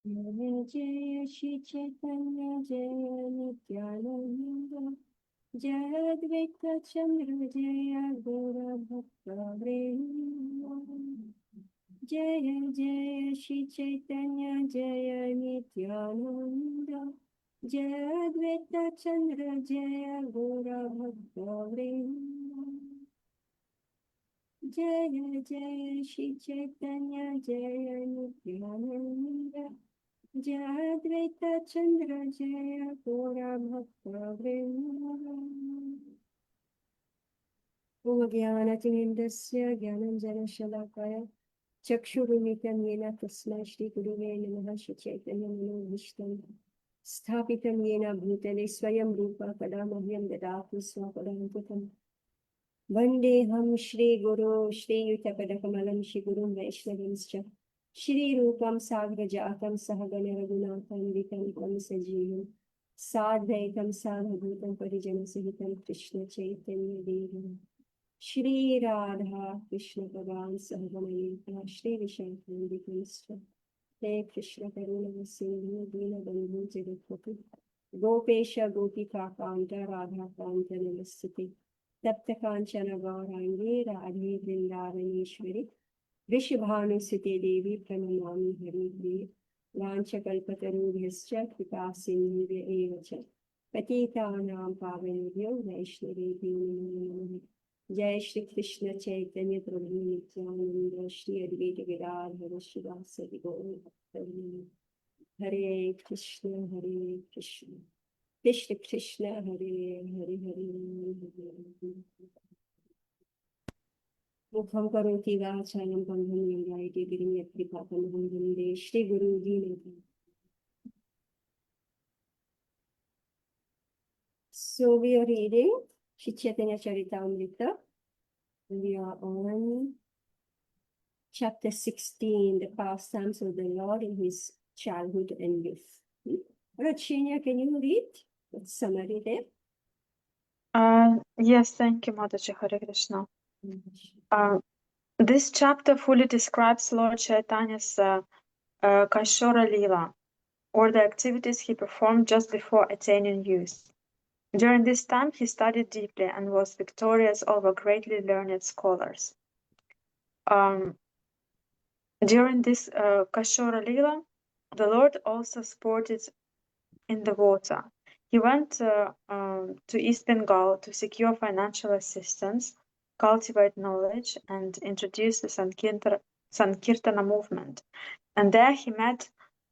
Jaya Jaya Shri Chaitanya Jaya Nityananda Jaya Advaita Chandra Jaya Gora Bhakta Vrinda Jaya Jaya Shri Chaitanya Jaya Nityananda Jaya Advaita Chandra Jaya Gora Bhakta Vrinda Jaya Jaya Shri Chaitanya Jaya Nityananda Jaya Advaita Chandra Jaya Gora Bhakta Vrinda Om Jnanatinindasya Jnananjana Chakshurumikam yena tasmai shri guruve namaha shri chaitanya mano vishtam sthapitam yena bhutale swayam rupa kadamahyam dadatu swapadamputam Vandeham Shri Guru Shri Yutapadakamalam Shri Gurum Vaishnavamscha Shri Rupam Sagrajatam Sahagana Raghunatham Vitam Tam Sajivam Sadhaitam Sadhabhutam Parijana Sahitam Krishna Chaitanya Devam Shri Radha Krishna Bhagan Sahagamaya Shri Vishankam Vitamscha He Krishna Karuna Sindhu Dina Bandhu Jagatpatu Gopesha Gopika Kanta Radha Kanta Namastate तप्त कांचन गौरांगी राधे वृंदावनेश्वरी वृषभानुसुते देवी प्रणमामि हरिप्रिये वाञ्छकल्पतरुभ्यश्च कृपा सिन्धुभ्य एव च पतितानां पावनेभ्यो वैष्णवेभ्यो नमो नमः जय श्री कृष्ण चैतन्य प्रभु नित्यानंद श्री अद्वैत गदाधर श्रीवासदि गौर भक्तवृंद हरे Krishna Krishna Krishna Hare Hare Hare Mukham karoti vācālam bandham yamrayate virimyatri papamaham vande Shri Guru Dinata. So we are reading Shri Chaitanya Charitamrita. We are on chapter 16, the pastimes of the Lord in his childhood and youth. Rachina, can you read? What's summary there? Yes, thank you, Mataji. Hare Krishna. This chapter fully describes Lord Chaitanya's Kashora Lila, or the activities he performed just before attaining youth. During this time, he studied deeply and was victorious over greatly learned scholars. During this Kashora Lila, the Lord also sported in the water. He went to East Bengal to secure financial assistance, cultivate knowledge, and introduce the Sankirtana movement. And there he met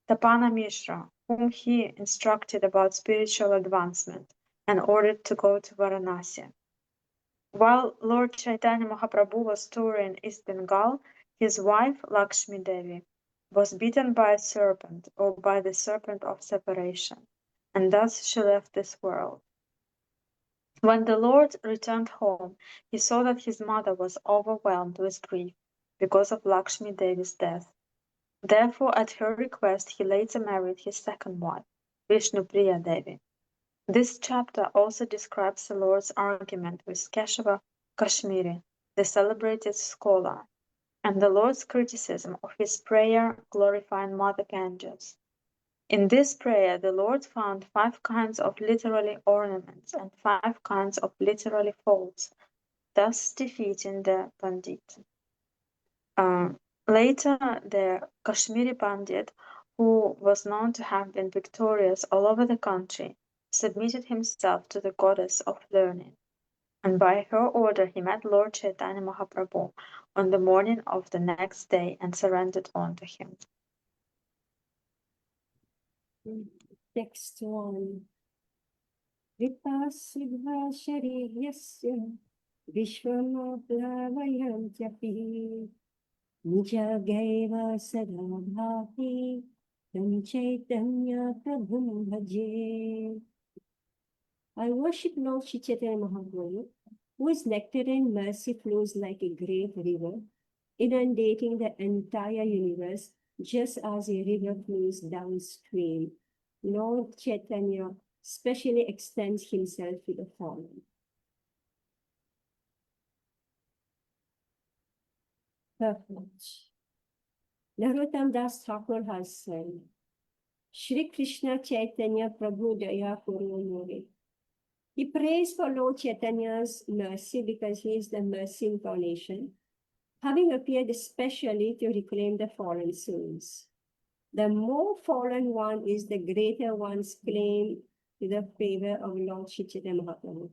Tapana Mishra, whom he instructed about spiritual advancement and ordered to go to Varanasi. While Lord Chaitanya Mahaprabhu was touring East Bengal, his wife Lakshmi Devi was bitten by a serpent, or by the serpent of separation, and thus she left this world. When the Lord returned home, he saw that his mother was overwhelmed with grief because of Lakshmi Devi's death. Therefore, at her request, he later married his second wife, Vishnupriya Devi. This chapter also describes the Lord's argument with Keshava Kashmiri, the celebrated scholar, and the Lord's criticism of his prayer glorifying Mother Ganges. In this prayer, the Lord found 5 kinds of literary ornaments and 5 kinds of literary faults, thus defeating the Pandit. Later, the Kashmiri Pandit, who was known to have been victorious all over the country, submitted himself to the goddess of learning, and by her order he met Lord Chaitanya Mahaprabhu on the morning of the next day and surrendered all to him. Next one. Vipasudha Shaririyasya Vishwamaplavayantyapi Nijagaiva Sadabhati Tam Chaitanya Prabhum Bhaje. I worship Lord Shri Chaitanya Mahaprabhu, whose nectar and mercy flows like a great river, inundating the entire universe, just as a river flows downstream. Lord Chaitanya specially extends himself to the fallen. Perfect. Narottam Das Thakur has said, Shri Krishna Chaitanya Prabhu Daya Kuru More. He prays for Lord Chaitanya's mercy because he is the mercy incarnation, having appeared especially to reclaim the fallen souls. The more fallen one is, the greater one's claim to the favor of Lord Chaitanya Mahaprabhu.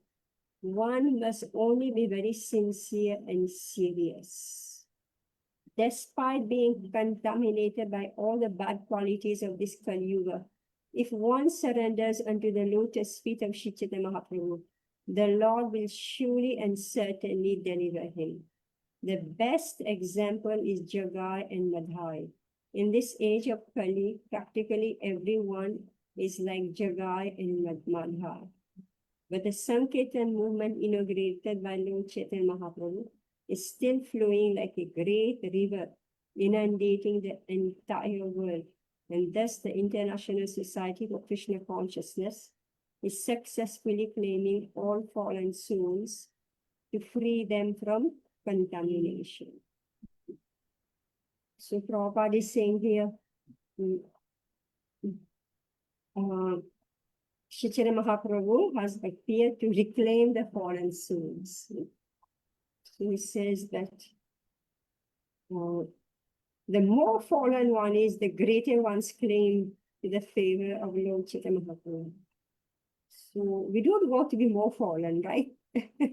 One must only be very sincere and serious. Despite being contaminated by all the bad qualities of this Kali Yuga, if one surrenders unto the lotus feet of Shri Chaitanya Mahaprabhu, the Lord will surely and certainly deliver him. The best example is Jagai and Madhai. In this age of Kali, practically everyone is like Jagai and Madhai. But the Sankirtan movement inaugurated by Lord Chaitanya Mahaprabhu is still flowing like a great river, inundating the entire world. And thus the International Society for Krishna Consciousness is successfully claiming all fallen souls to free them from contamination. So Prabhupada is saying here, Shri Chaitanya Mahaprabhu has appeared to reclaim the fallen souls. So he says that the more fallen one is, the greater one's claim to the favor of Lord Chaitanya Mahaprabhu. So we don't want to be more fallen, right? I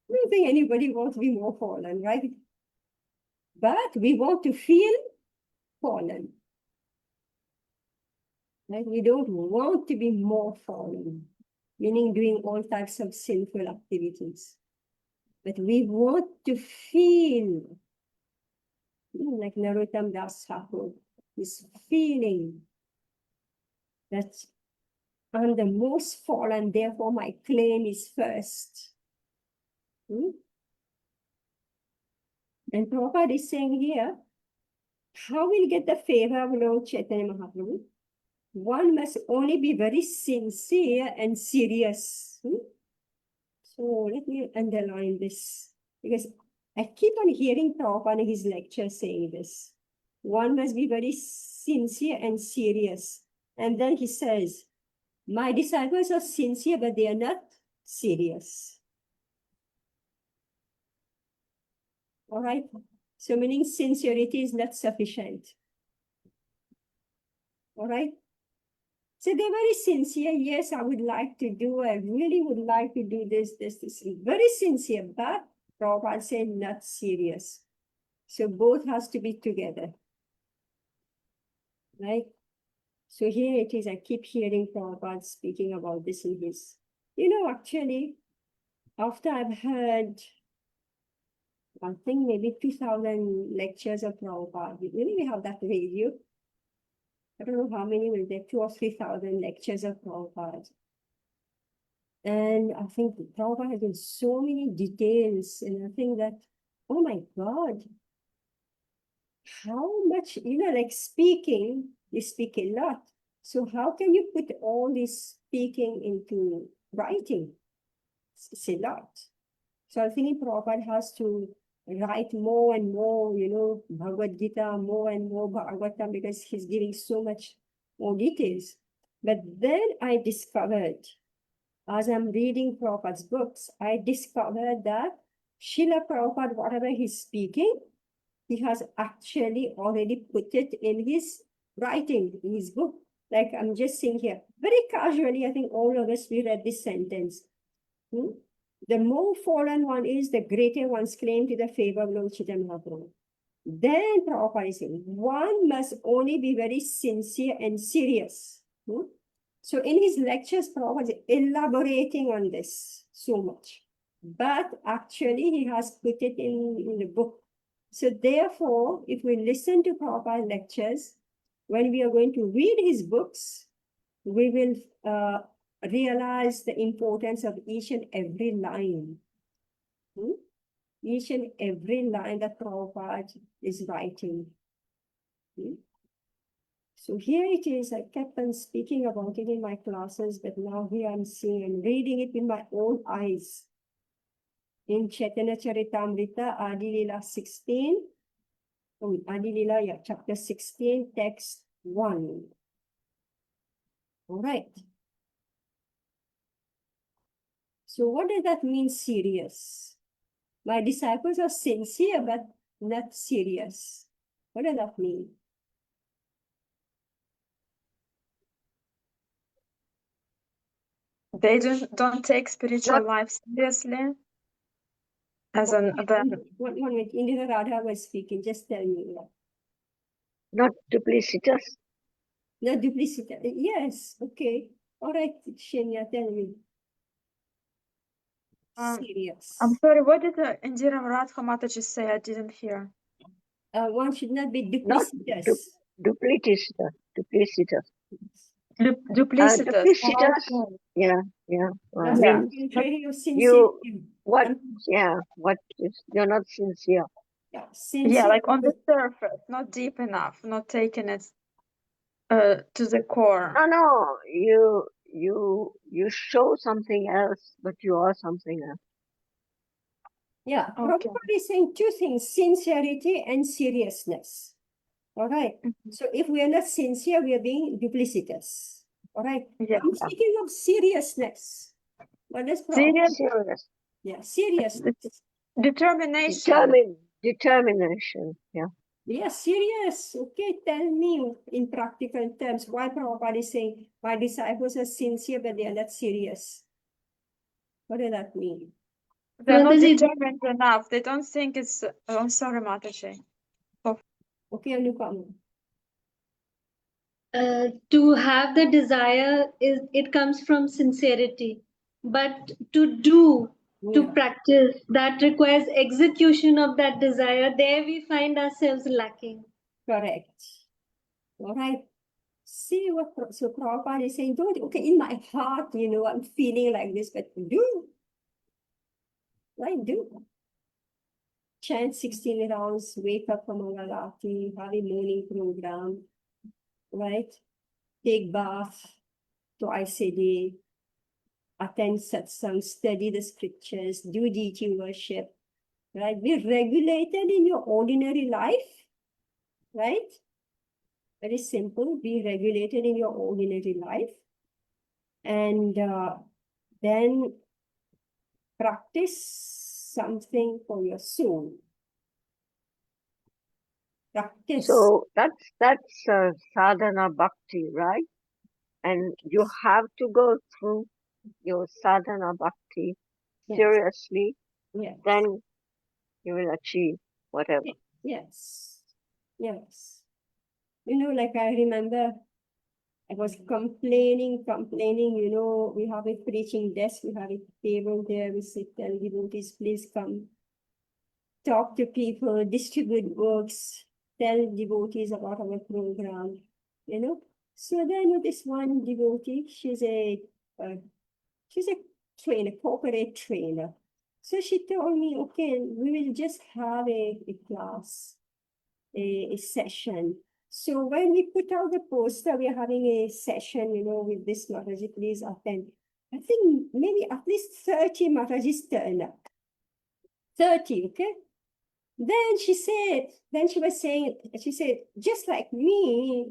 don't think anybody wants to be more fallen, right? But we want to feel fallen. Right? We don't want to be more fallen, meaning doing all types of sinful activities. But we want to feel, like Narottam Das Thakur, this feeling that I'm the most fallen, therefore my claim is first. And Prabhupada is saying here, how will get the favor of Lord Chaitanya Mahaprabhu? One must only be very sincere and serious. So let me underline this, because I keep on hearing Prabhupada in his lecture saying this. One must be very sincere and serious. And then he says, my disciples are sincere, but they are not serious. All right? So meaning sincerity is not sufficient. All right? So they're very sincere. Yes, I would like to do, I really would like to do this. Very sincere, but Prabhupada said not serious. So both has to be together. Right? So here it is, I keep hearing Prabhupada speaking about this in his, actually, after I've heard, I think maybe 2,000 lectures of Prabhupada, we have that radio. I don't know how many will there, 2,000 or 3,000 lectures of Prabhupada. And I think Prabhupada has been so many details, and I think that, oh my God, how much, like speaking, you speak a lot. So how can you put all this speaking into writing? It's a lot. So I think Prabhupada has to write more and more, Bhagavad Gita, more and more Bhagavatam, because he's giving so much more details. But then I discovered, as I'm reading Prabhupada's books, I discovered that Srila Prabhupada, whatever he's speaking, he has actually already put it in his writing, in his book. Like I'm just saying here, very casually, I think all of us, we read this sentence. The more fallen one is, the greater one's claim to the favor of Lord Chaitanya Mahaprabhu. Then Prabhupada is saying, one must only be very sincere and serious. So in his lectures, Prabhupada is elaborating on this so much. But actually, he has put it in the book. So therefore, if we listen to Prabhupada's lectures, when we are going to read his books, we will realize the importance of each and every line. Each and every line that Prabhupada is writing. So here it is, I kept on speaking about it in my classes, but now here I'm seeing and reading it with my own eyes. In Chaitanya Charitamrita, Adi Lila 16, Adi Lila, chapter 16, text 1. All right. So what does that mean, serious? My disciples are sincere but not serious. What does that mean? They don't take spiritual Not life seriously. As an One minute, Indira Radha was speaking. Just tell me. not duplicitous. No duplicity. Yes. Okay. All right, Shenya, tell me. Serious. I'm sorry, what did Indira Radha Mataji say? I didn't hear. One should not be Not duplicitous. duplicitous. Duplicitous. Duplicitous. Duplicitous. Okay. Yeah. Now, Yeah. Means contrary of sincere. you what? Um, Yeah. What is you're not sincere. Yeah, Yeah, sincere. like on the surface, not deep enough, not taking it to the core. No. You show something else, but you are something else. Yeah, Okay. Prabhupada is saying two things, sincerity and seriousness. All right. So if we are not sincere, we are being duplicitous. All right. Yeah. I'm speaking of seriousness. What is Prabhupada? Serious Serious. Yeah, seriousness. determination. Determination. Yeah. Yeah, serious. Okay, tell me in practical terms why Prabhupada is saying my disciples are sincere, but they are not serious. What does that mean? They're not Mataji, determined enough. They don't think it's. I'm sorry, Mataji. Okay, Anupam. to have the desire is it comes from sincerity, but to do, to Yeah, practice, that requires execution of that desire. There we find ourselves lacking. correct. All right. See what so Prabhupada is saying, don't, okay, in my heart, I'm feeling like this, but do. Right, do. Chant 16 rounds, wake up from Mangalati, have a morning program, right? Take bath twice a day, attend satsang, study the scriptures, do deity worship, right? Be regulated in your ordinary life, right? Very simple, be regulated in your ordinary life. And then practice something for your soul. Practice. So that's sadhana bhakti, right? And you have to go through your sadhana bhakti Yes. seriously, Yes. then you will achieve whatever. Yes. Yes. Like I remember I was complaining, we have a preaching desk, we have a table there, we sit, tell devotees, please come, talk to people, distribute books, tell devotees about our program, So then this one devotee, she's a trainer, corporate trainer. So she told me, okay, we will just have a class, a session. So when we put out the poster, we are having a session, with this Mataji, please attend. I think maybe at least 30 Matajis turn up. 30, okay? Then she said, just like me,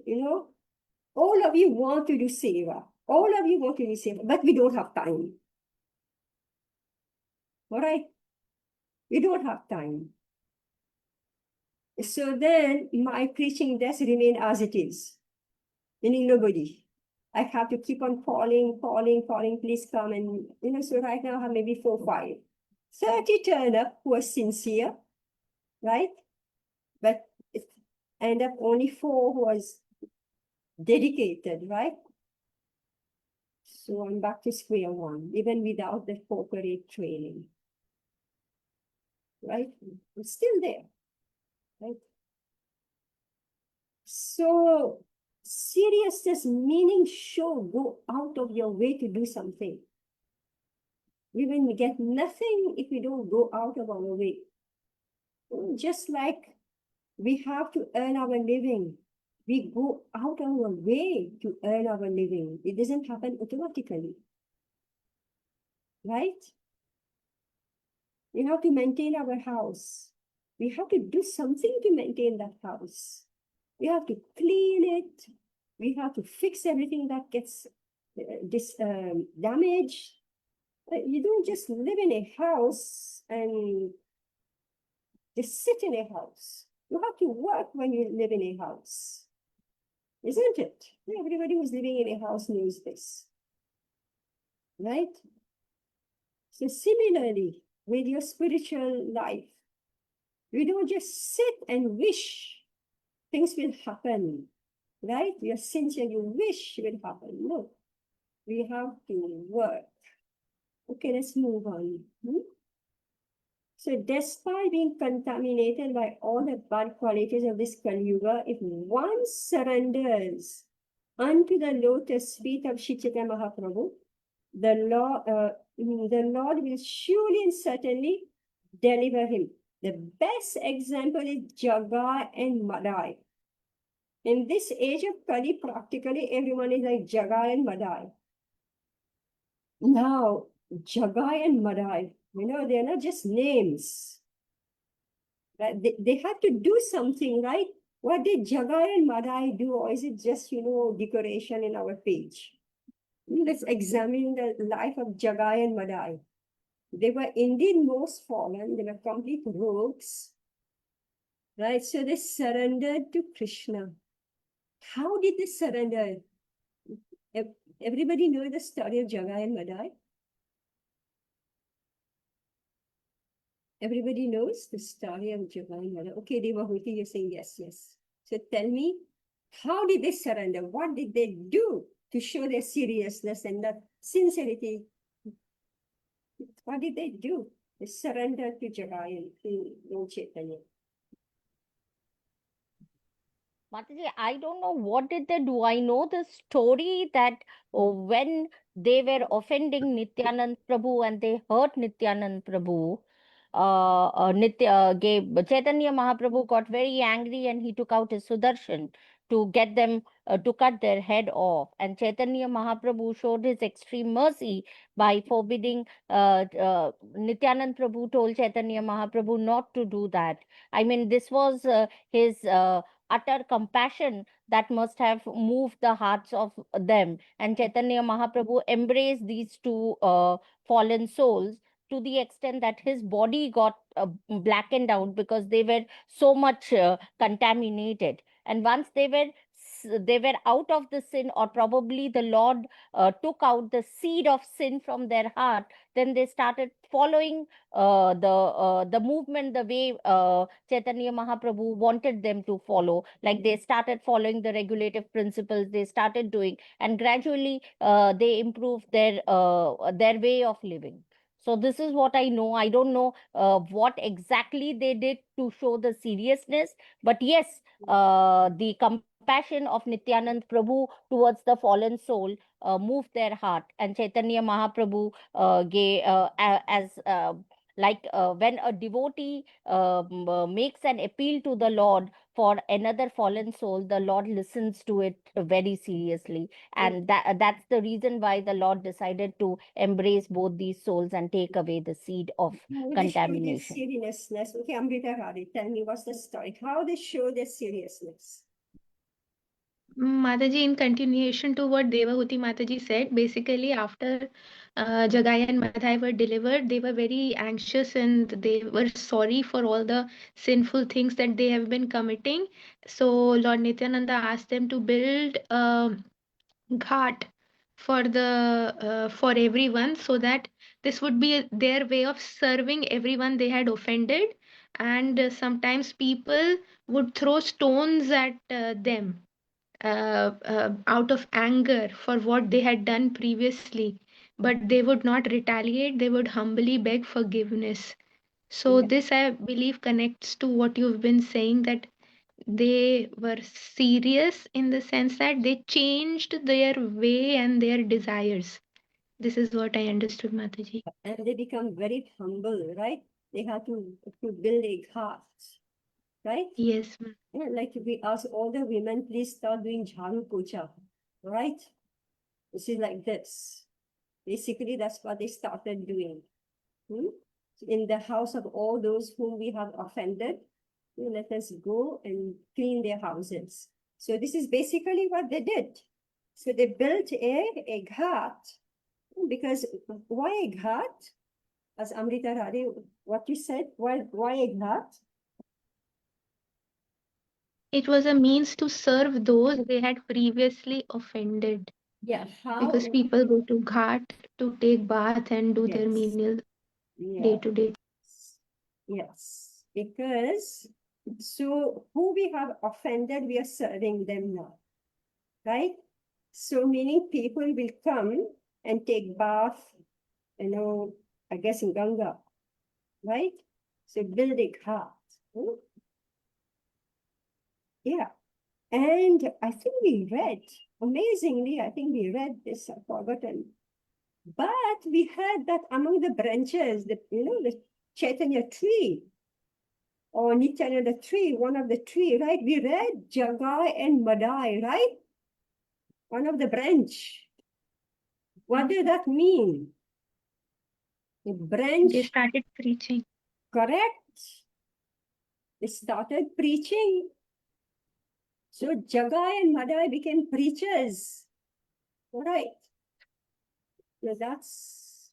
all of you want to do seva. All of you want to do seva, but we don't have time. All right? We don't have time. So then my preaching desk remain as it is, meaning nobody. I have to keep on calling, please come. And, so right now I have maybe 4, 5. 30 turn up who are sincere, right? But it end up only 4 who was dedicated, right? So I'm back to square one, even without the corporate training, right? I'm still there, right? So seriousness meaning go out of your way to do something. We will get nothing if we don't go out of our way. Just like we have to earn our living, we go out of our way to earn our living. It doesn't happen automatically, right? We have to maintain our house. We have to do something to maintain that house. We have to clean it, We have to fix everything that gets damaged. You don't just live in a house and just sit in a house. You have to work when you live in a house, isn't it? Everybody who's living in a house knows this, right? So similarly, with your spiritual life, you don't just sit and wish things will happen, right? Your sins and you wish will happen. No, we have to work. Okay, let's move on. So despite being contaminated by all the bad qualities of this Kali Yuga, if one surrenders unto the lotus feet of Shri Chaitanya Mahaprabhu, the Lord will surely and certainly deliver him. The best example is Jagai and Madai. In this age of Kali, practically everyone is like Jagai and Madai. Now, Jagai and Madai, they're not just names. Right? They had to do something, right? What did Jagai and Madai do? Or is it just, decoration in our page? Let's examine the life of Jagai and Madai. They were indeed most fallen. They were complete rogues. Right? So they surrendered to Krishna. How did they surrender? Everybody know the story of Jagai and Madai? Everybody knows the story of Jagai and Madai. Okay, Devahuti, you're saying yes, yes. So tell me, how did they surrender? What did they do to show their seriousness and the sincerity? What did they do? They surrendered to Jagai and to Lord Chaitanya. Mataji, I don't know what did they do. I know the story that when they were offending Nityanand Prabhu and they hurt Nityanand Prabhu, Chaitanya Mahaprabhu got very angry and he took out his Sudarshan to get them to cut their head off. And Chaitanya Mahaprabhu showed his extreme mercy by forbidding. Nityanand Prabhu told Chaitanya Mahaprabhu not to do that. I mean, this was his utter compassion that must have moved the hearts of them. And Chaitanya Mahaprabhu embraced these two fallen souls to the extent that his body got blackened out because they were so much contaminated. And once they were out of the sin, or probably the Lord took out the seed of sin from their heart, then they started following the movement the way Chaitanya Mahaprabhu wanted them to follow. Like they started following the regulative principles, they started doing, and gradually they improved their way of living. So this is what I know. I don't know what exactly they did to show the seriousness, but yes, the compassion of Nityanand Prabhu towards the fallen soul moved their heart, and Chaitanya Mahaprabhu gave as like when a devotee makes an appeal to the Lord for another fallen soul, the Lord listens to it very seriously, and that's the reason why the Lord decided to embrace both these souls and take away the seed of How they show their contamination. seriousness. Okay, Amrita Hari, tell me what's the story? How they show their seriousness? Mataji, in continuation to what Devahuti Mataji said, basically after Jagai and Madhai were delivered, they were very anxious and they were sorry for all the sinful things that they have been committing. So Lord Nityananda asked them to build a ghat for everyone, so that this would be their way of serving everyone they had offended. And sometimes people would throw stones at them out of anger for what they had done previously, but they would not retaliate, they would humbly beg forgiveness. So, Yeah. this I believe connects to what you've been saying, that they were serious in the sense that they changed their way and their desires. This is what I understood, Mataji. And they become very humble, right? They have to build a heart, right? Yes, Yeah, like we ask all the women, please start doing jharu puja, right? This is like this. Basically, that's what they started doing. In the house of all those whom we have offended, let us go and clean their houses. So this is basically what they did. So they built a ghat, because why a ghat? As Amrita Rade, what you said, why a ghat? It was a means to serve those they had previously offended. Yeah, Because how? people go to ghat to take bath and do their Yes, menial yeah, day-to-day. yes. Because so who we have offended, we are serving them now, right? So meaning people will come and take bath, I guess in Ganga, right? So build a ghat. Yeah. And I think we read, amazingly, I think we read this, I've forgotten. But we heard that among the branches, the Chaitanya tree, or Nityananda tree, one of the tree, right? We read Jagai and Madai, right? One of the branch. What does that mean? The They branch, started preaching. correct? They started preaching. So Jagai and Madai became preachers. All right. Now that's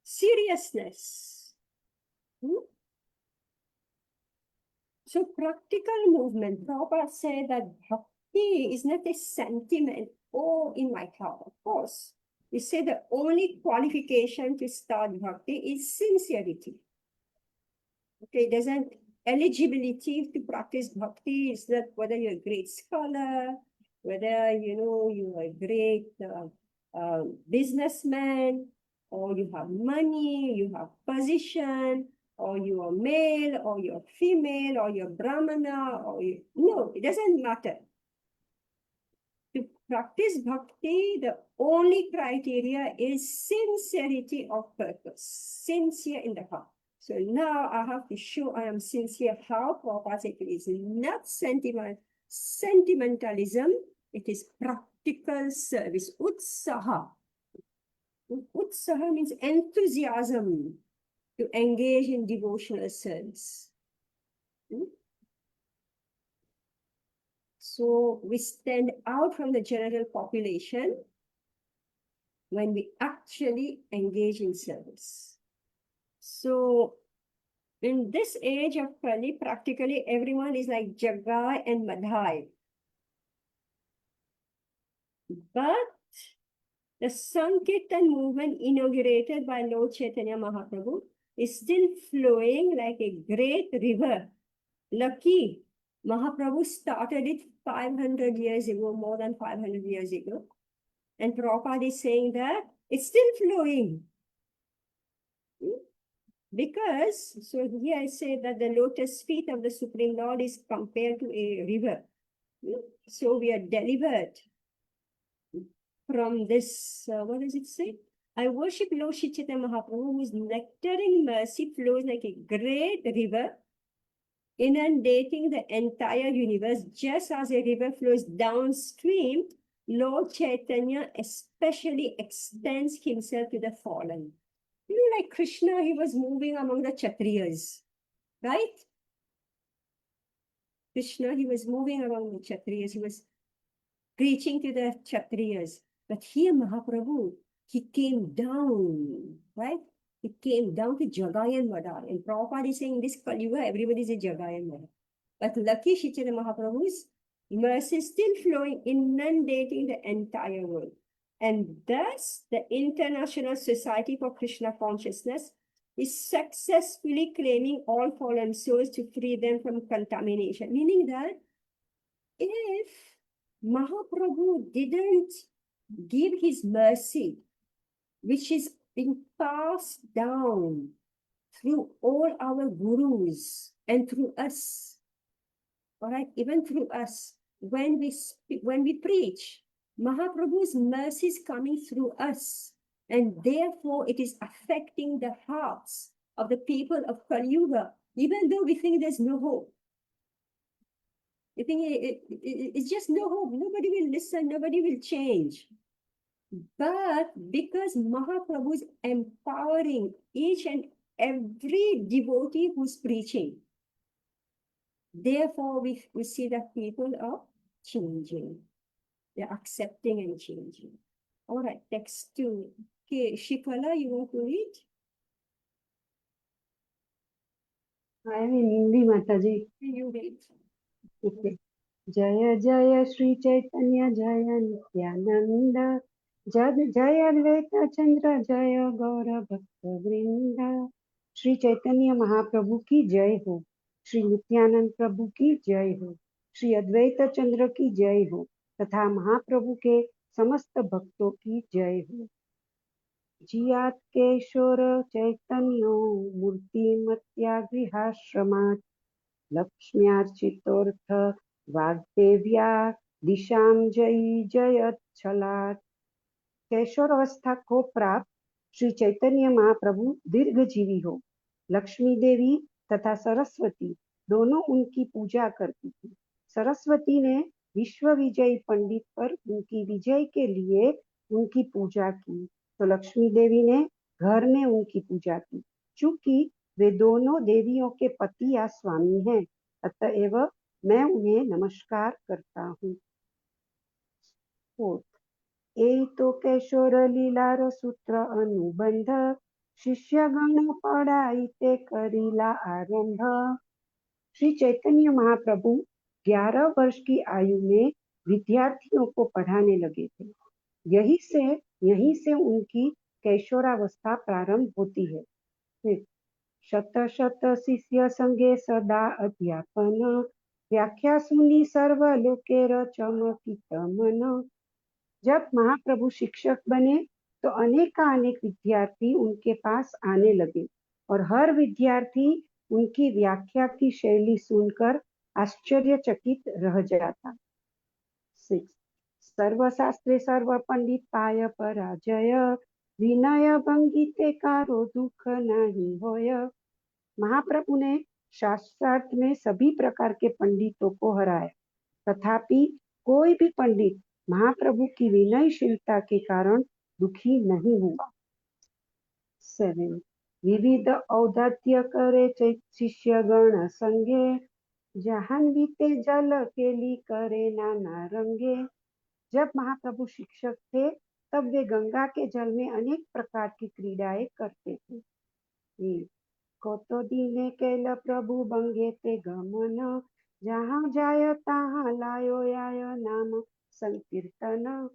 seriousness. Hmm? So practical movement, Prabhupada said that bhakti is not a sentiment, oh, in my heart, of course. We say the only qualification to start bhakti is sincerity. Okay, doesn't eligibility to practice bhakti is that whether you're a great scholar, whether you're a great businessman, or you have money, you have position, or you are male, or you're female, or you're brahmana, no, it doesn't matter. To practice bhakti, the only criteria is sincerity of purpose, sincere in the heart. So now I have to show I am sincere. How? Prabhupada said it is not sentimentalism, it is practical service. Utsaha. Utsaha means enthusiasm to engage in devotional service. So we stand out from the general population when we actually engage in service. So in this age of Kali, practically everyone is like Jagai and Madhai. But the Sankirtan movement inaugurated by Lord Chaitanya Mahaprabhu is still flowing like a great river. Lucky, Mahaprabhu started it 500 years ago, more than 500 years ago. And Prabhupada is saying that it's still flowing. Because, so here I say that the lotus feet of the Supreme Lord is compared to a river. So we are delivered from this, what does it say? I worship Lord Shri Chaitanya Mahaprabhu, whose nectaring mercy flows like a great river, inundating the entire universe, just as a river flows downstream. Lord Chaitanya especially extends himself to the fallen. Like Krishna, he was moving among the Kshatriyas, right? Krishna, he was moving among the Kshatriyas. He was preaching to the Kshatriyas. But here, Mahaprabhu, he came down, right? He came down to Jagai and Madai. And Prabhupada is saying, this Kali Yuga, everybody is a Jagai and Madai. But lucky Chaitanya Mahaprabhu's mercy is still flowing, inundating the entire world. And thus, the International Society for Krishna Consciousness is successfully claiming all fallen souls to free them from contamination. Meaning that if Mahaprabhu didn't give his mercy, which is being passed down through all our gurus and through us, all right, even through us, when we preach, Mahaprabhu's mercy is coming through us, and therefore it is affecting the hearts of the people of Kali Yuga, even though we think there's no hope. You think it's just no hope. Nobody will listen. Nobody will change. But because Mahaprabhu is empowering each and every devotee who's preaching, therefore we see that people are changing. They're accepting and changing. All right, text 2. Okay, Shikala, you want to read? I am in Hindi, Mataji. You read. Okay. जय जय श्री चैतन्य जय नित्यानंद जय अद्वैत चंद्र जय गौर भक्त वृंद। श्री चैतन्य महाप्रभु की जय हो, श्री नित्यानंद प्रभु की जय हो, श्री अद्वैत चंद्र की जय हो तथा महाप्रभु के समस्त भक्तों की जय हो। जियात केशोर चैतन्यो मूर्तिमत्यागृहाश्रमात् लक्ष्म्यार्चितोऽर्थ वाग्देव्या दिशाम जयी जयच्छलात्। कैशोर अवस्था को प्राप्त श्री चैतन्य महाप्रभु दीर्घजीवी हो। लक्ष्मी देवी तथा सरस्वती दोनों उनकी पूजा करती थी। सरस्वती ने विश्व विजयी पंडित पर उनकी विजय के लिए उनकी पूजा की, तो लक्ष्मी देवी ने घर में उनकी पूजा की। चूंकि वे दोनों देवियों के पति या स्वामी हैं, अतएव मैं उन्हें नमस्कार करता हूँ। ए तो कैशोर लीलार सूत्र अनुबंध शिष्यगण पढ़ाई ते करीला आरंभ। श्री चैतन्य महाप्रभु 11 वर्ष की आयु में विद्यार्थियों को पढ़ाने लगे थे। यहीं से उनकी कैशोरावस्था प्रारंभ होती है। फिर शत शत शिष्य संगे सदा अध्यापन व्याख्या सुनी सर्वलोकेर चमकित मन। जब महाप्रभु शिक्षक बने तो अनेकानेक विद्यार्थी उनके पास आने लगे और हर विद्यार्थी उनकी व्याख्या की शैली सुनकर आश्चर्यचकित रह जाता। 6. सर्वशास्त्रे सर्व पंडित पाय पराजय विनय भंगिते कारो दुख नहीं होय। महाप्रभु ने शास्त्रार्थ में सभी प्रकार के पंडितों को हराया, तथापि कोई भी पंडित महाप्रभु की विनयशीलता के कारण दुखी नहीं हुआ। 7. विविध औदात्य करे शिष्यगण संगे जाह्नवीते जल केली करे नाना रंगे। जब महाप्रभु शिक्षक थे तब वे गंगा के जल में अनेक प्रकार की क्रीड़ाएं करते थे। कोतो दीने केल प्रभु बंगे ते गमन जहाँ जाय तहाँ लायो आय नाम संकीर्तन।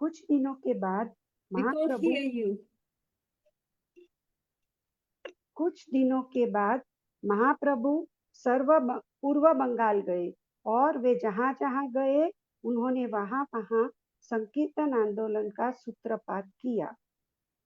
कुछ दिनों के बाद महाप्रभु पूर्व बंगाल गए और वे जहाँ जहाँ गए उन्होंने वहाँ संकीर्तन आंदोलन का सूत्रपात किया।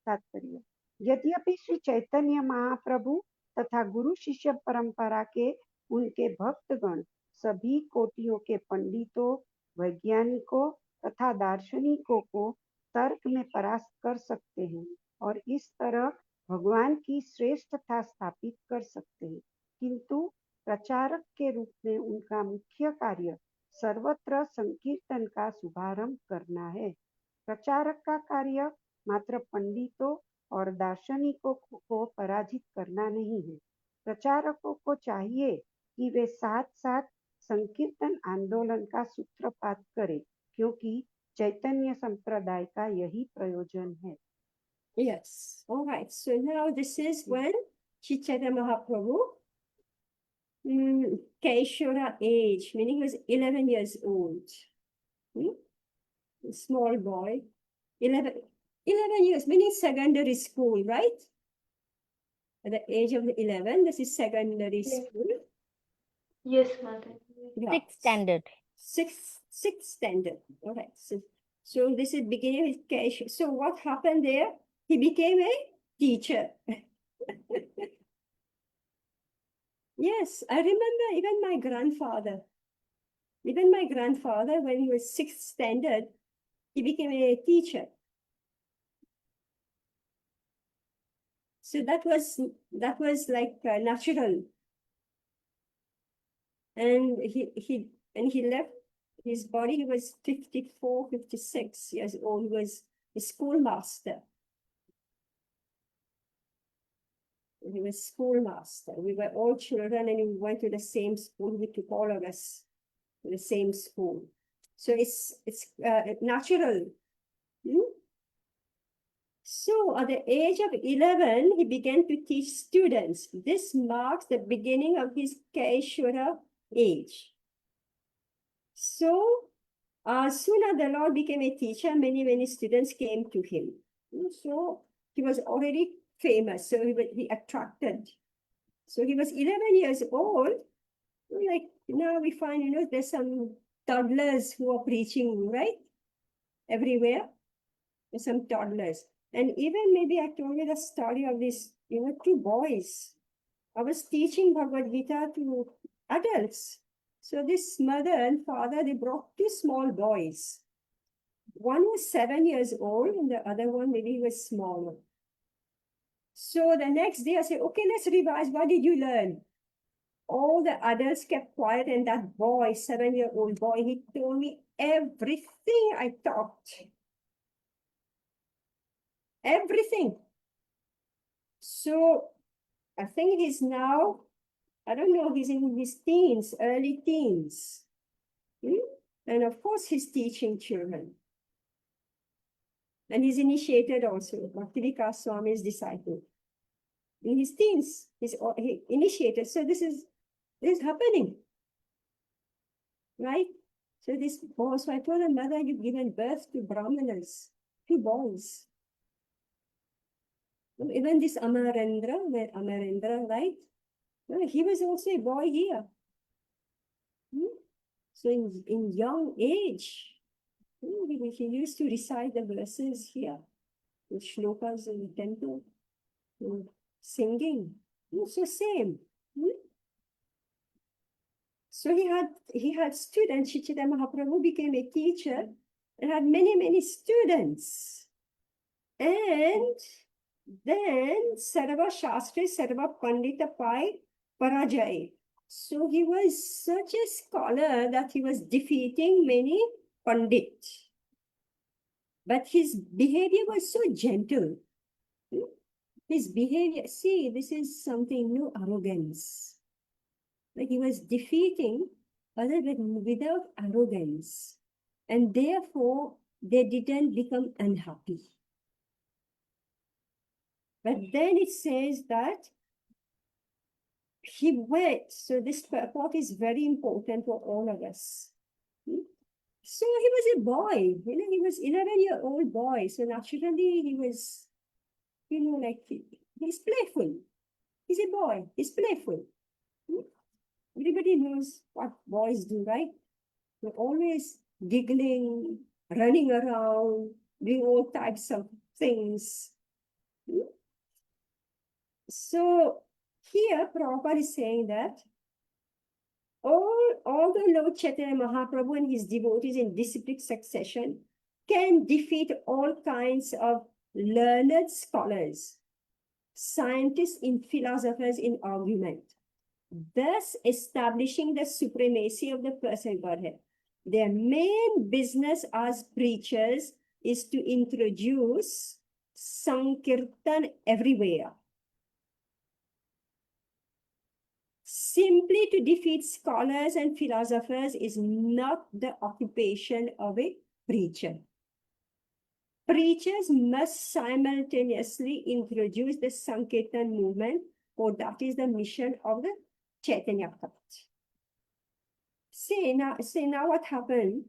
तात्पर्य: यद्यपि श्री चैतन्य महाप्रभु तथा गुरु शिष्य परंपरा के उनके भक्तगण सभी कोटियों के पंडितों, वैज्ञानिकों तथा दार्शनिकों को तर्क में परास्त कर सकते हैं और इस तरह भगवान की श्रेष्ठता स्थापित कर सकते हैं, किंतु प्रचारक के रूप में उनका मुख्य कार्य सर्वत्र संकीर्तन का शुभारंभ करना है। प्रचारक का कार्य मात्र पंडितों और दार्शनिकों को पराजित करना नहीं है। प्रचारकों को चाहिए कि वे साथ साथ संकीर्तन आंदोलन का सूत्रपात करें, क्योंकि चैतन्य संप्रदाय का यही प्रयोजन है। Yes. All right. So now this is when Chaitanya Mahaprabhu, Kaishora age, meaning he was 11 years old. Small boy. 11 years, meaning secondary school, right? At the age of 11, this is secondary school. Yes, Mother. Yeah. Sixth standard. Sixth standard. All right. So this is beginning with Kesh. So what happened there? He became a teacher. Yes, I remember even my grandfather, when he was sixth standard, he became a teacher. So that was like natural. And he left his body. He was 54, 56 years old. He was a schoolmaster. He was schoolmaster. We were all children and we went to the same school. We took all of us to the same school. So it's natural. Hmm? So at the age of 11, he began to teach students. This marks the beginning of his Kaishwara age. So soon as the Lord became a teacher, many students came to him. So he was already famous, so he attracted. So he was 11 years old. Like now we find, there's some toddlers who are preaching, right? Everywhere. There's some toddlers. And even maybe I told you the story of these, two boys. I was teaching Bhagavad Gita to adults. So this mother and father, they brought two small boys. One was 7 years old and the other one maybe was smaller. So the next day I said, okay, let's revise. What did you learn? All the adults kept quiet and that boy, 7-year-old boy, he told me everything I taught. Everything. So I think he's now, I don't know, he's in his teens, early teens. And of course, he's teaching children. And he's initiated also, Bhakti Swami's disciple. In his teens, he initiated. So this is happening. Right? So this boy, so I told the mother, you've given birth to Brahmanas, 2 boys. Even this Amarendra, right? He was also a boy here. So in young age, he used to recite the verses here, the shlokas in the temple, singing. So same. So he had students. Shri Chaitanya Mahaprabhu became a teacher and had many students. And then Sarva Shastri, Sarva Pandita Pai Parajay. So he was such a scholar that he was defeating many Pandit. But his behavior was so gentle. His behavior, see, this is something, no arrogance. Like he was defeating others without arrogance. And therefore, they didn't become unhappy. But then it says that he went. So this purport is very important for all of us. So he was a boy, he was 11-year-old boy. So naturally he was, like he's playful. He's a boy, he's playful. Everybody knows what boys do, right? They're always giggling, running around, doing all types of things. So here Prabhupada is saying that although Lord Chaitanya Mahaprabhu and his devotees in disciplic succession can defeat all kinds of learned scholars, scientists and philosophers in argument, thus establishing the supremacy of the person Godhead. Their main business as preachers is to introduce Sankirtan everywhere. Simply to defeat scholars and philosophers is not the occupation of a preacher. Preachers must simultaneously introduce the Sankirtan movement, for that is the mission of the Chaitanya Path. See now what happened?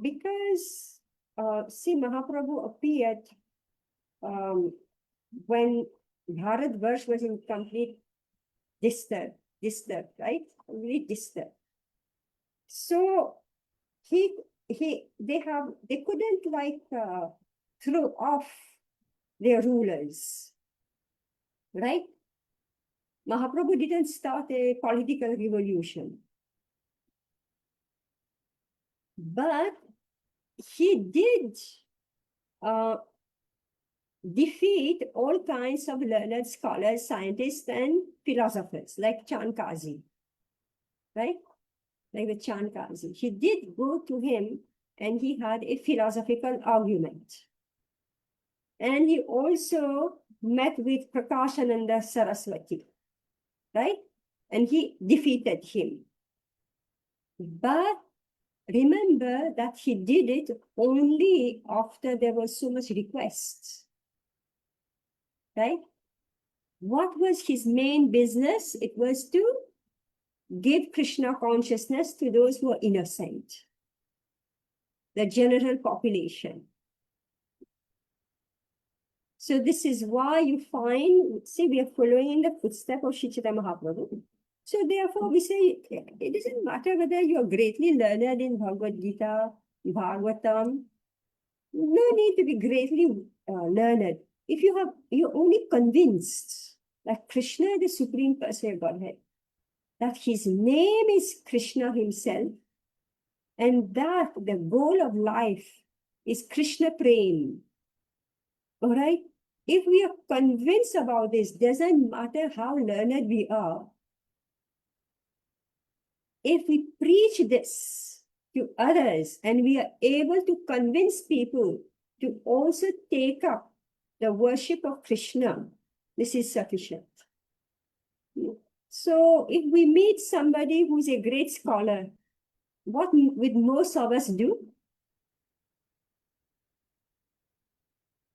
Because Mahaprabhu appeared when Bharatvarsh was in complete disturbed, right? Really disturbed. So they couldn't throw off their rulers, right? Mahaprabhu didn't start a political revolution, but he did defeat all kinds of learned scholars, scientists, and philosophers like Chankazi, right? Like the Chankazi. He did go to him and he had a philosophical argument. And he also met with Prakashananda Saraswati, right? And he defeated him. But remember that he did it only after there was so much requests. Right? What was his main business? It was to give Krishna consciousness to those who are innocent, the general population. So this is why you find, see, we are following in the footsteps of Sri Chaitanya Mahaprabhu. So therefore we say, it doesn't matter whether you are greatly learned in Bhagavad Gita, Bhagavatam. No need to be greatly learned. If you're only convinced that Krishna is the Supreme Personal Godhead, that his name is Krishna himself, and that the goal of life is Krishna Prem. All right? If we are convinced about this, doesn't matter how learned we are, if we preach this to others and we are able to convince people to also take up the worship of Krishna, this is sufficient. So if we meet somebody who's a great scholar, what would most of us do?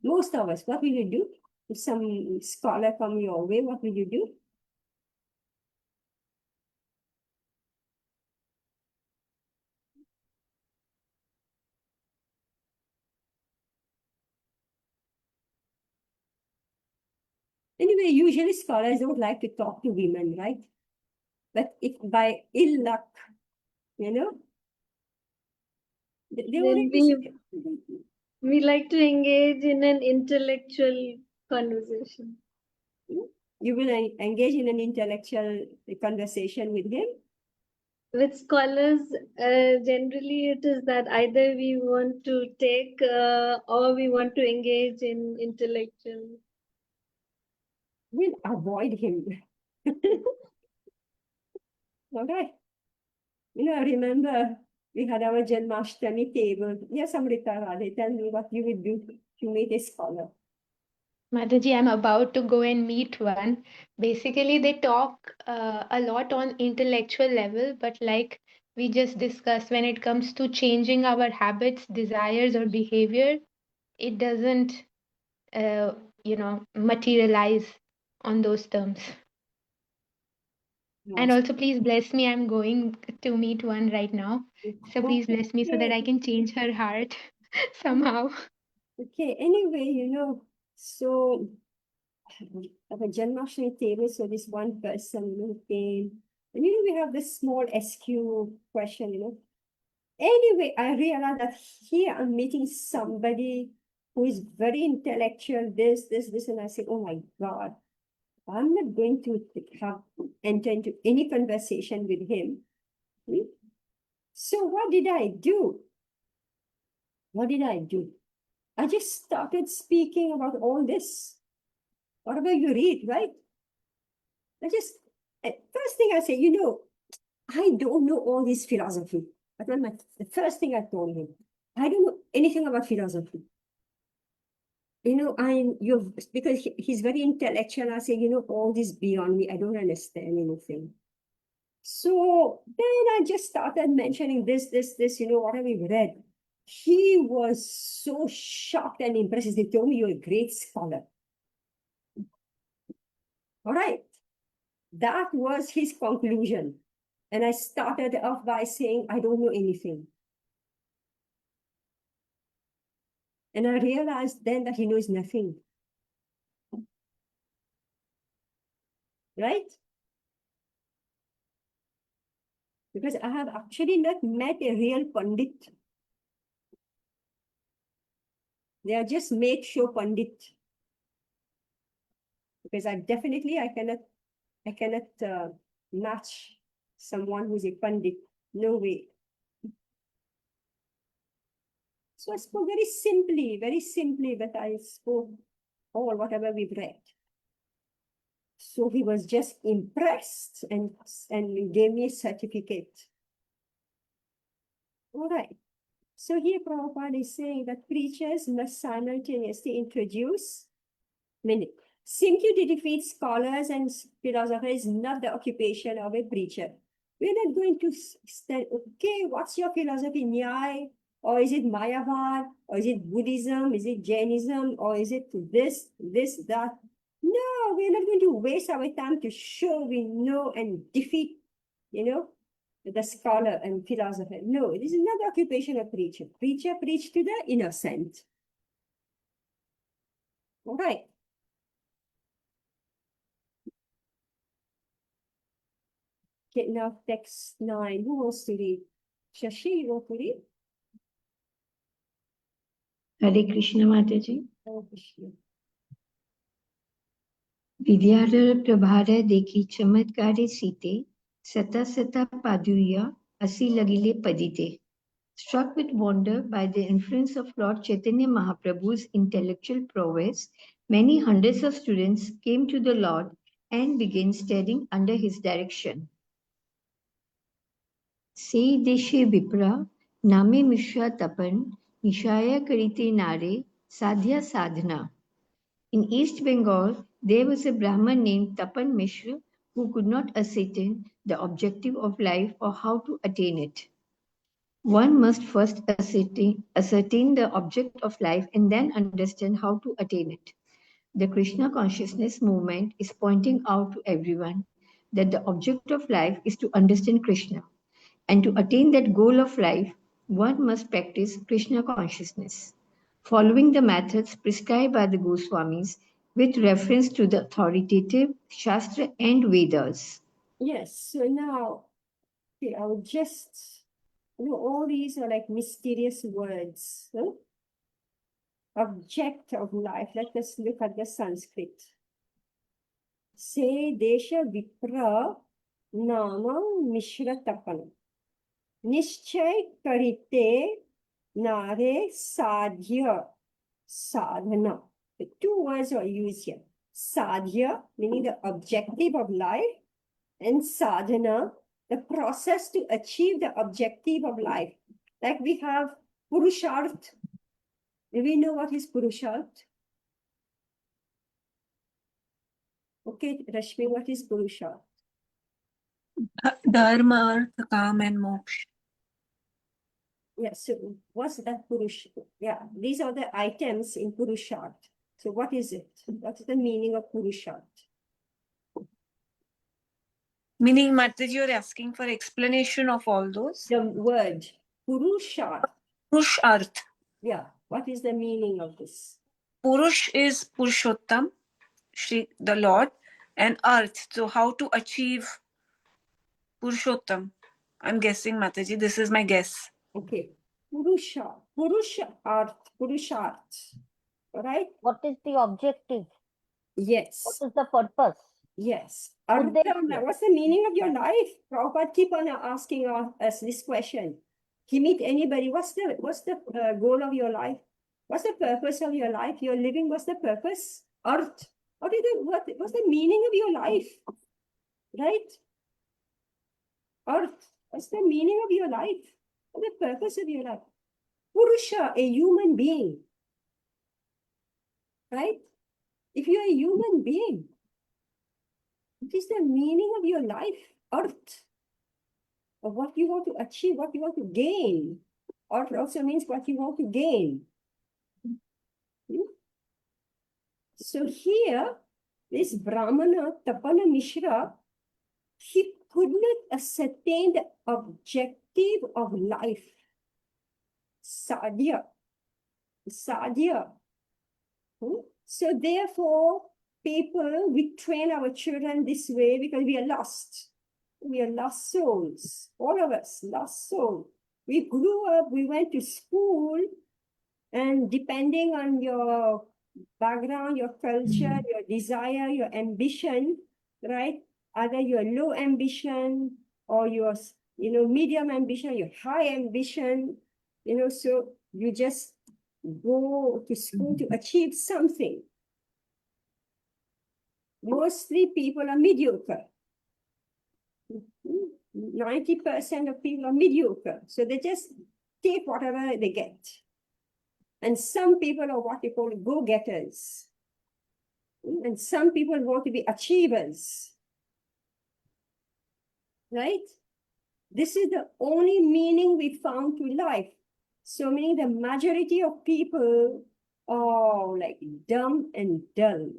Most of us, what will you do? If some scholar come your way, what will you do? Anyway, usually scholars don't like to talk to women, right? But if by ill luck, you know, they Then only we like to engage in an intellectual conversation. you will engage in an intellectual conversation with him. With scholars, generally it is that either we want to take or we want to engage in intellectual. We'll avoid him. Okay. You know, I remember we had our Janmashtami table. Yes, Amrita, they tell me what you would do to meet a scholar. Mataji, I'm about to go and meet one. Basically, they talk a lot on intellectual level, but like we just discussed, when it comes to changing our habits, desires, or behavior, it doesn't, materialize on those terms. And also, please bless me. I'm going to meet one right now. So please bless me so that I can change her heart somehow. Okay, anyway, you know, so at a Janmashtami table, so this one person, you know, came, and you know, we have this small SQ question, you know. Anyway, I realized that here I'm meeting somebody who is very intellectual, this, and I say, oh my God, I'm not going to enter into any conversation with him. So what did I do? What did I do? I just started speaking about all this. Whatever you read, right? First thing I say, you know, I don't know all this philosophy. That was the first thing I told him. I don't know anything about philosophy. You know, because he's very intellectual. I say, you know, all this beyond me. I don't understand anything. So then I just started mentioning this, you know, what have we read? He was so shocked and impressed. They told me you're a great scholar. All right. That was his conclusion. And I started off by saying, I don't know anything. And I realized then that he knows nothing. Right? Because I have actually not met a real Pandit. They are just make show Pandit. Because I cannot match someone who's a Pandit. No way. So I spoke very simply, but I spoke all whatever we've read. So he was just impressed and gave me a certificate. All right. So here Prabhupada is saying that preachers must simultaneously simply to defeat scholars and philosophers is not the occupation of a preacher. We're not going to stand, okay, what's your philosophy, Nyaya? Or is it Mayavad? Or is it Buddhism? Is it Jainism? Or is it this, that? No, we're not going to waste our time to show we know and defeat, the scholar and philosopher. No, this is not the occupation of preacher. Preacher preach to the innocent. All right. Okay, now text 9. Who wants to read? Shashi, you want to read? Hare Krishna Mataji. Oh, Krishna. Vidyadhar प्रभारे देखी चमत्कारे सीते सता सता पादुर्या असी लगिले पदिते. Struck with wonder by the influence of Lord Chaitanya Mahaprabhu's intellectual prowess, many hundreds of students came to the Lord and began studying under his direction. Se deshe vipra name mishra tapan nishaya karite nare sadhya sadhana. In East Bengal, there was a Brahman named Tapan Mishra who could not ascertain the objective of life or how to attain it. One must first ascertain the object of life and then understand how to attain it. The Krishna consciousness movement is pointing out to everyone that the object of life is to understand Krishna. And to attain that goal of life, one must practice Krishna consciousness, following the methods prescribed by the Goswamis with reference to the authoritative Shastra and Vedas. Yes, so now, okay, I'll just, all these are like mysterious words. Huh? Object of life. Let us look at the Sanskrit. Se desha vipra nama mishra tapan. Nischay karite nare sadhya sadhana. The two words are used here. Sadhya, meaning the objective of life, and sadhana, the process to achieve the objective of life. Like we have purusharth. Do we know what is purusharth? Okay, Rashmi, what is purusharth? Dharma, Artha, Kam, and Moksha. Yeah, so what's that purush? Yeah, these are the items in purusharth. So what is it? What's the meaning of purusharth? Meaning, Mataji, you're asking for explanation of all those? The word purusharth. Purush Arth. Yeah, what is the meaning of this? Purush is Purushottam, Shri, the Lord, and Arth. So how to achieve Purushottam? I'm guessing, Mataji. This is my guess. Okay, purusharth. All right? What is the objective? Yes. What is the purpose? Yes. Would they- Artha, what's the meaning of your life? Prabhupada keep on asking us this question. He meet anybody, what's the goal of your life? What's the purpose of your life? You're living, what's the purpose? Arth. What's the meaning of your life? Right? Arth. What's the meaning of your life? What's the purpose of your life? Purusha, a human being. Right? If you're a human being, what is the meaning of your life? Arth. Or what you want to achieve, what you want to gain. Arth also means what you want to gain. So here, this Brahmana, Tapana Mishra, he could not ascertain the objective of life. Sadhya. So therefore, people, we train our children this way because we are lost. We are lost souls. All of us, lost souls. We grew up, we went to school, and depending on your background, your culture, your desire, your ambition, right? Either your low ambition or your, medium ambition, your high ambition, so you just go to school to achieve something. Mostly people are mediocre. 90% of people are mediocre. So they just take whatever they get. And some people are what you call go-getters. And some people want to be achievers. Right? This is the only meaning we found to life. So meaning the majority of people are like dumb and dull.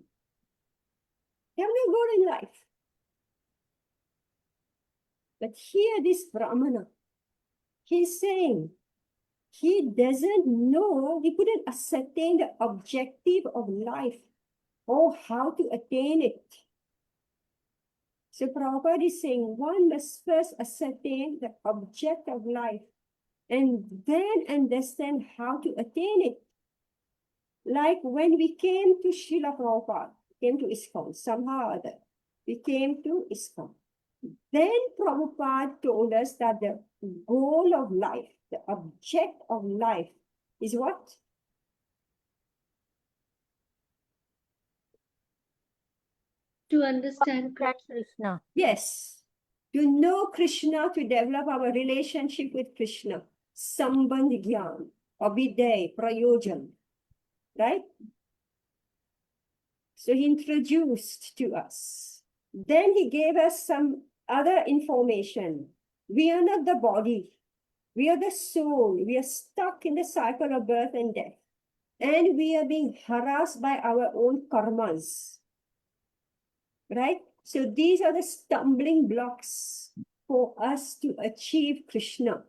They have no goal in life. But here this Brahmana, he's saying, he doesn't know, he couldn't ascertain the objective of life or how to attain it. So Prabhupada is saying one must first ascertain the object of life and then understand how to attain it. Like when we came to Srila Prabhupada, came to ISKCON, somehow or other, we came to ISKCON. Then Prabhupada told us that the goal of life, the object of life is what? To understand That Krishna. Krishna. Yes, to know Krishna, to develop our relationship with Krishna, Sambandh Gyan, Abhiday, Prayojan, right? So he introduced to us. Then he gave us some other information. We are not the body. We are the soul. We are stuck in the cycle of birth and death. And we are being harassed by our own karmas. Right? So these are the stumbling blocks for us to achieve Krishna.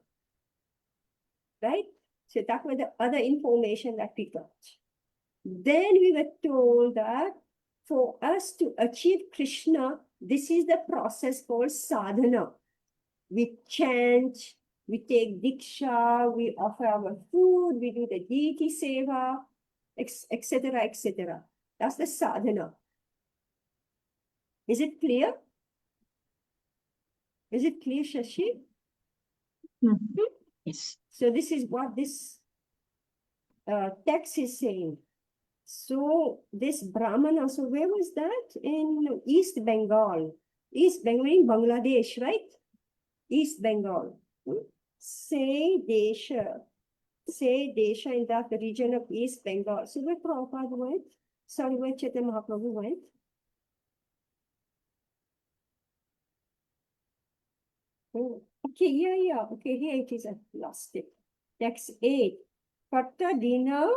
Right? So that was the other information that we got. Then we were told that for us to achieve Krishna, this is the process called sadhana. We chant, we take diksha, we offer our food, we do the deity seva, etc., etc. That's the sadhana. Is it clear? Is it clear, Shashi? Yes. So this is what this text is saying. So this Brahmana, so where was that? In East Bengal. East Bengal, in Bangladesh, right? East Bengal. Say Desha in that region of East Bengal. So where Prabhupada went? Sorry, where Chaitanya Mahaprabhu went? Oh, okay, yeah. Okay, here it is. I lost it. Text 8. Patta Dina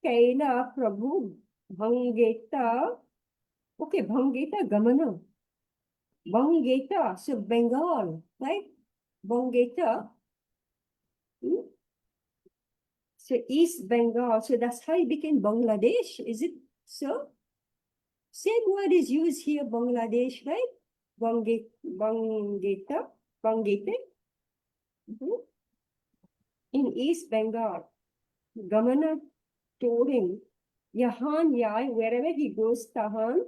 Kaila Prabhu Bhangeta. Okay, Bhangeta Gamana. Bhangeta, so Bengal, right? Bhangeta. So East Bengal, so that's how it became Bangladesh, is it so? Same word is used here, Bangladesh, right? Bhangeta. In East Bengal, Gamana told him, Yahan Yai, wherever he goes, Tahan,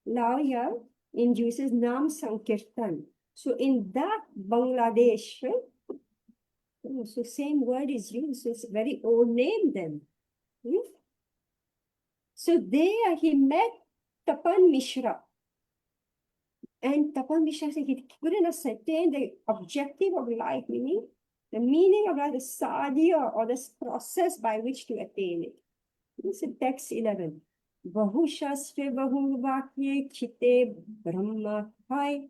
Lao Yai induces Nam Sankirtan. So in that Bangladesh, right? So same word is used, so it's a very old name then. So there he met Tapan Mishra. And Tapan Mishra said he couldn't ascertain the objective of life, meaning the meaning of life, the sadhya or the process by which to attain it. This is text 11. Bahu shastre bahu vakye chite brahma hai.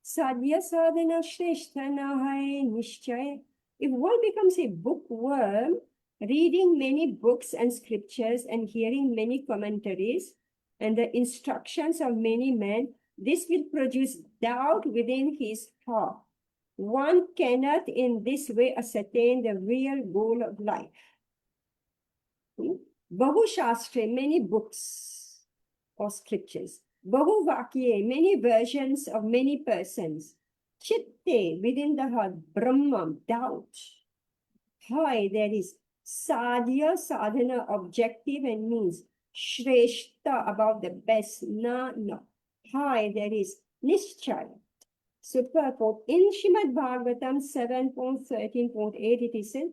Sadhya sadhana shreshtana hai nishchay. If one becomes a bookworm, reading many books and scriptures and hearing many commentaries and the instructions of many men, this will produce doubt within his heart. One cannot in this way ascertain the real goal of life. Bahu Shastre, many books or scriptures. Bahu Vakye, many versions of many persons. Chitte, within the heart, Brahman, doubt. Hai, there is Sadhya, sadhana, objective and means. Shreshta, about the best. Na, no. Hai, there is Nischay. So purport, in Shrimad Bhagavatam 7.13.8, it is said,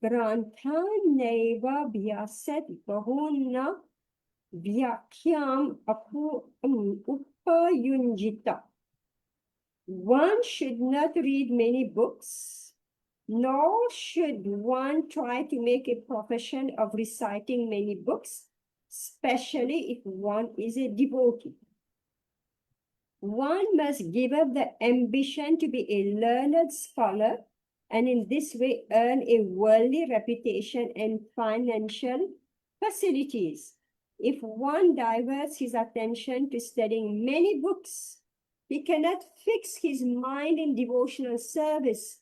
Granthan neva vyaset bahuna vyakhyam upayunjita. One should not read many books, nor should one try to make a profession of reciting many books, especially if one is a devotee. One must give up the ambition to be a learned scholar and in this way earn a worldly reputation and financial facilities. If one diverts his attention to studying many books, he cannot fix his mind in devotional service,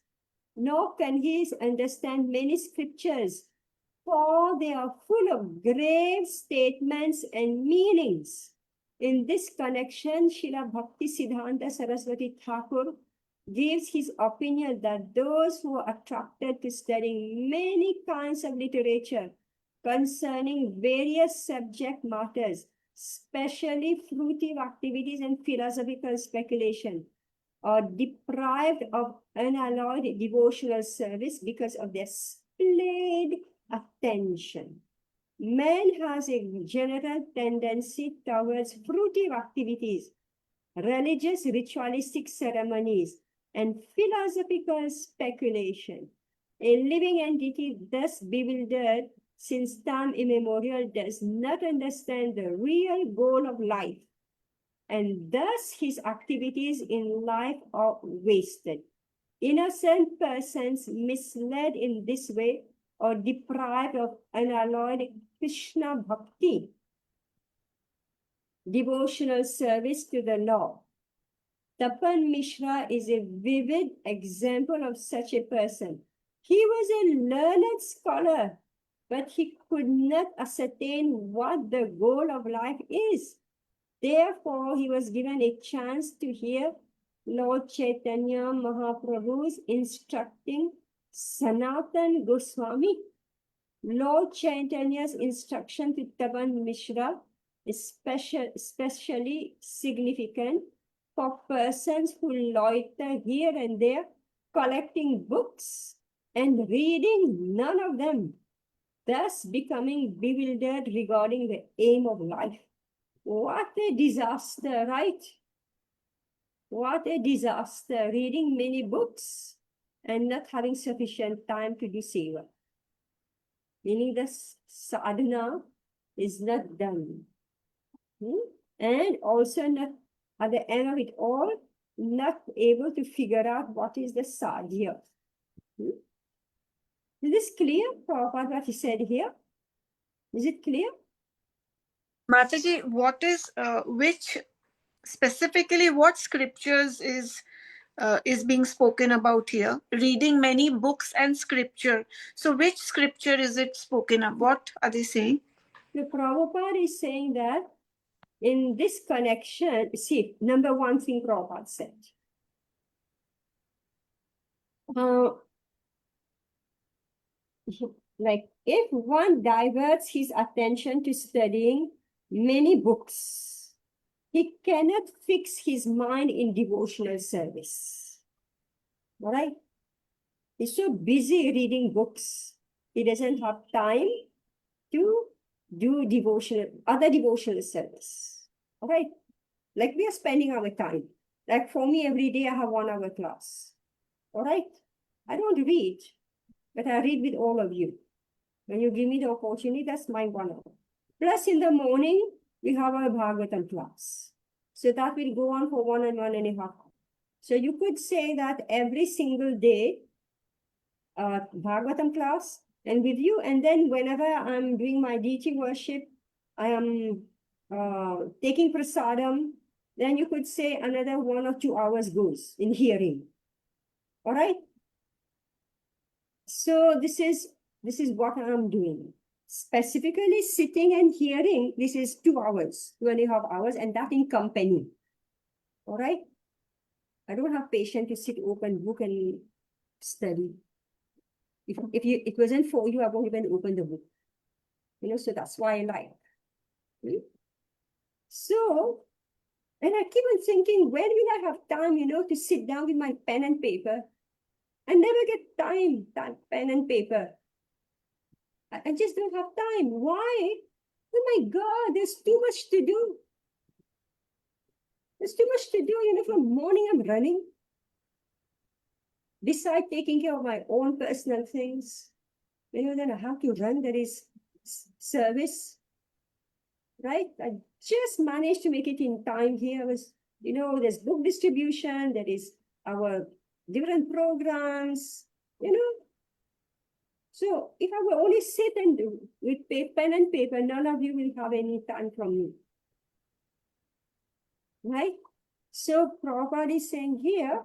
nor can he understand many scriptures, for they are full of grave statements and meanings. In this connection, Srila Bhakti Siddhanta Saraswati Thakur gives his opinion that those who are attracted to studying many kinds of literature concerning various subject matters, especially fruitive activities and philosophical speculation, are deprived of unalloyed devotional service because of their splayed attention. Man has a general tendency towards fruitive activities, religious ritualistic ceremonies, and philosophical speculation. A living entity thus bewildered since time immemorial does not understand the real goal of life, and thus his activities in life are wasted. Innocent persons misled in this way are deprived of unalloyed Krishna bhakti, devotional service to the Lord. Tapan Mishra is a vivid example of such a person. He was a learned scholar, but he could not ascertain what the goal of life is. Therefore, he was given a chance to hear Lord Chaitanya Mahaprabhu's instructing Sanatan Goswami. Lord Chaitanya's instruction to Tapan Mishra is especially significant for persons who loiter here and there, collecting books and reading none of them, thus becoming bewildered regarding the aim of life. What a disaster, right? What a disaster, reading many books and not having sufficient time to do seva. Meaning the sadhana is not done. And also not, at the end of it all, not able to figure out what is the sadhya. Is this clear, Prabhupada, what he said here? Is it clear? Mataji, what is, which specifically, what scriptures is being spoken about here? Reading many books and scripture. So which scripture is it spoken of? What are they saying? The Prabhupada is saying that in this connection, see, number one thing Prabhupada said. Like if one diverts his attention to studying many books, he cannot fix his mind in devotional service. All right? He's so busy reading books, he doesn't have time to do other devotional service. All right? Like we are spending our time. Like for me, every day I have 1 hour class. All right? I don't read, but I read with all of you. When you give me the opportunity, that's my 1 hour. Plus in the morning, we have our Bhagavatam class. So that will go on for 1 and 1.5 hours. So you could say that every single day, Bhagavatam class and with you, and then whenever I'm doing my deity worship, I am taking prasadam, then you could say another 1 or 2 hours goes in hearing. All right? So this is what I'm doing. Specifically sitting and hearing, this is 2 hours, 2.5 hours, and that in company. All right? I don't have patience to sit open book and study. If it wasn't for you, I won't even open the book. You know, so that's why I like. So, and I keep on thinking, when will I have time, you know, to sit down with my pen and paper? I never get time, that pen and paper. I just don't have time. Why? Oh my God, there's too much to do. There's too much to do, you know, from morning I'm running. Besides taking care of my own personal things, you know, then I have to run, there is service, right? I just managed to make it in time here. I was You know, there's book distribution, there is our different programs, you know. So if I will only sit and do with pen and paper, none of you will have any time from me. Right? So Prabhupada is saying here,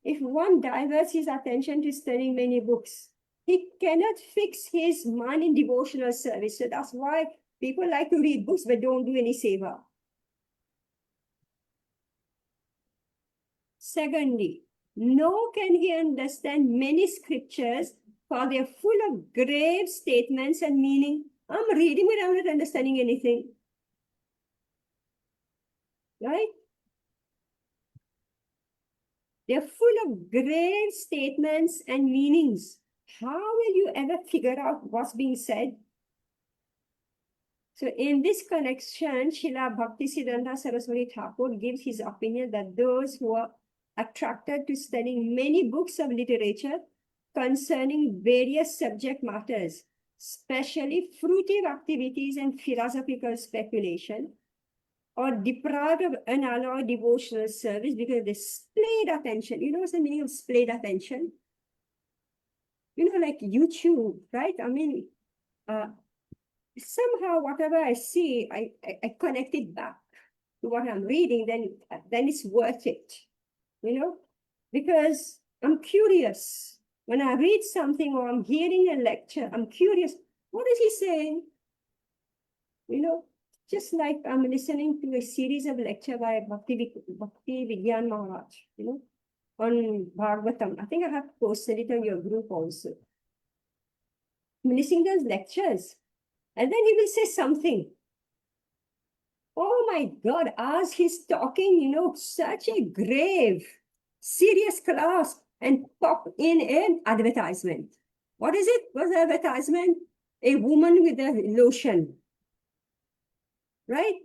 if one diverts his attention to studying many books, he cannot fix his mind in devotional service. So that's why people like to read books but don't do any seva. Secondly, nor can he understand many scriptures, for they are full of grave statements and meaning. I'm reading but I'm not understanding anything. Right? They're full of grave statements and meanings. How will you ever figure out what's being said? So in this connection, Srila Bhaktisiddhanta Saraswati Thakur gives his opinion that those who are attracted to studying many books of literature concerning various subject matters, especially fruitive activities and philosophical speculation, or deprived of unalloyed devotional service because they splayed attention. You know what's the meaning of splayed attention? You know, like YouTube, right? I mean, somehow whatever I see, I connect it back to what I'm reading, then it's worth it, you know, because I'm curious. When I read something or I'm hearing a lecture, I'm curious, what is he saying? You know, just like I'm listening to a series of lecture by Bhakti Vigyan Maharaj, you know, on Bhagavatam. I think I have posted it on your group also. I'm listening to those lectures, and then he will say something. Oh my God, as he's talking, you know, such a grave, serious class, and pop in an advertisement. What is it? What's the advertisement? A woman with a lotion. Right?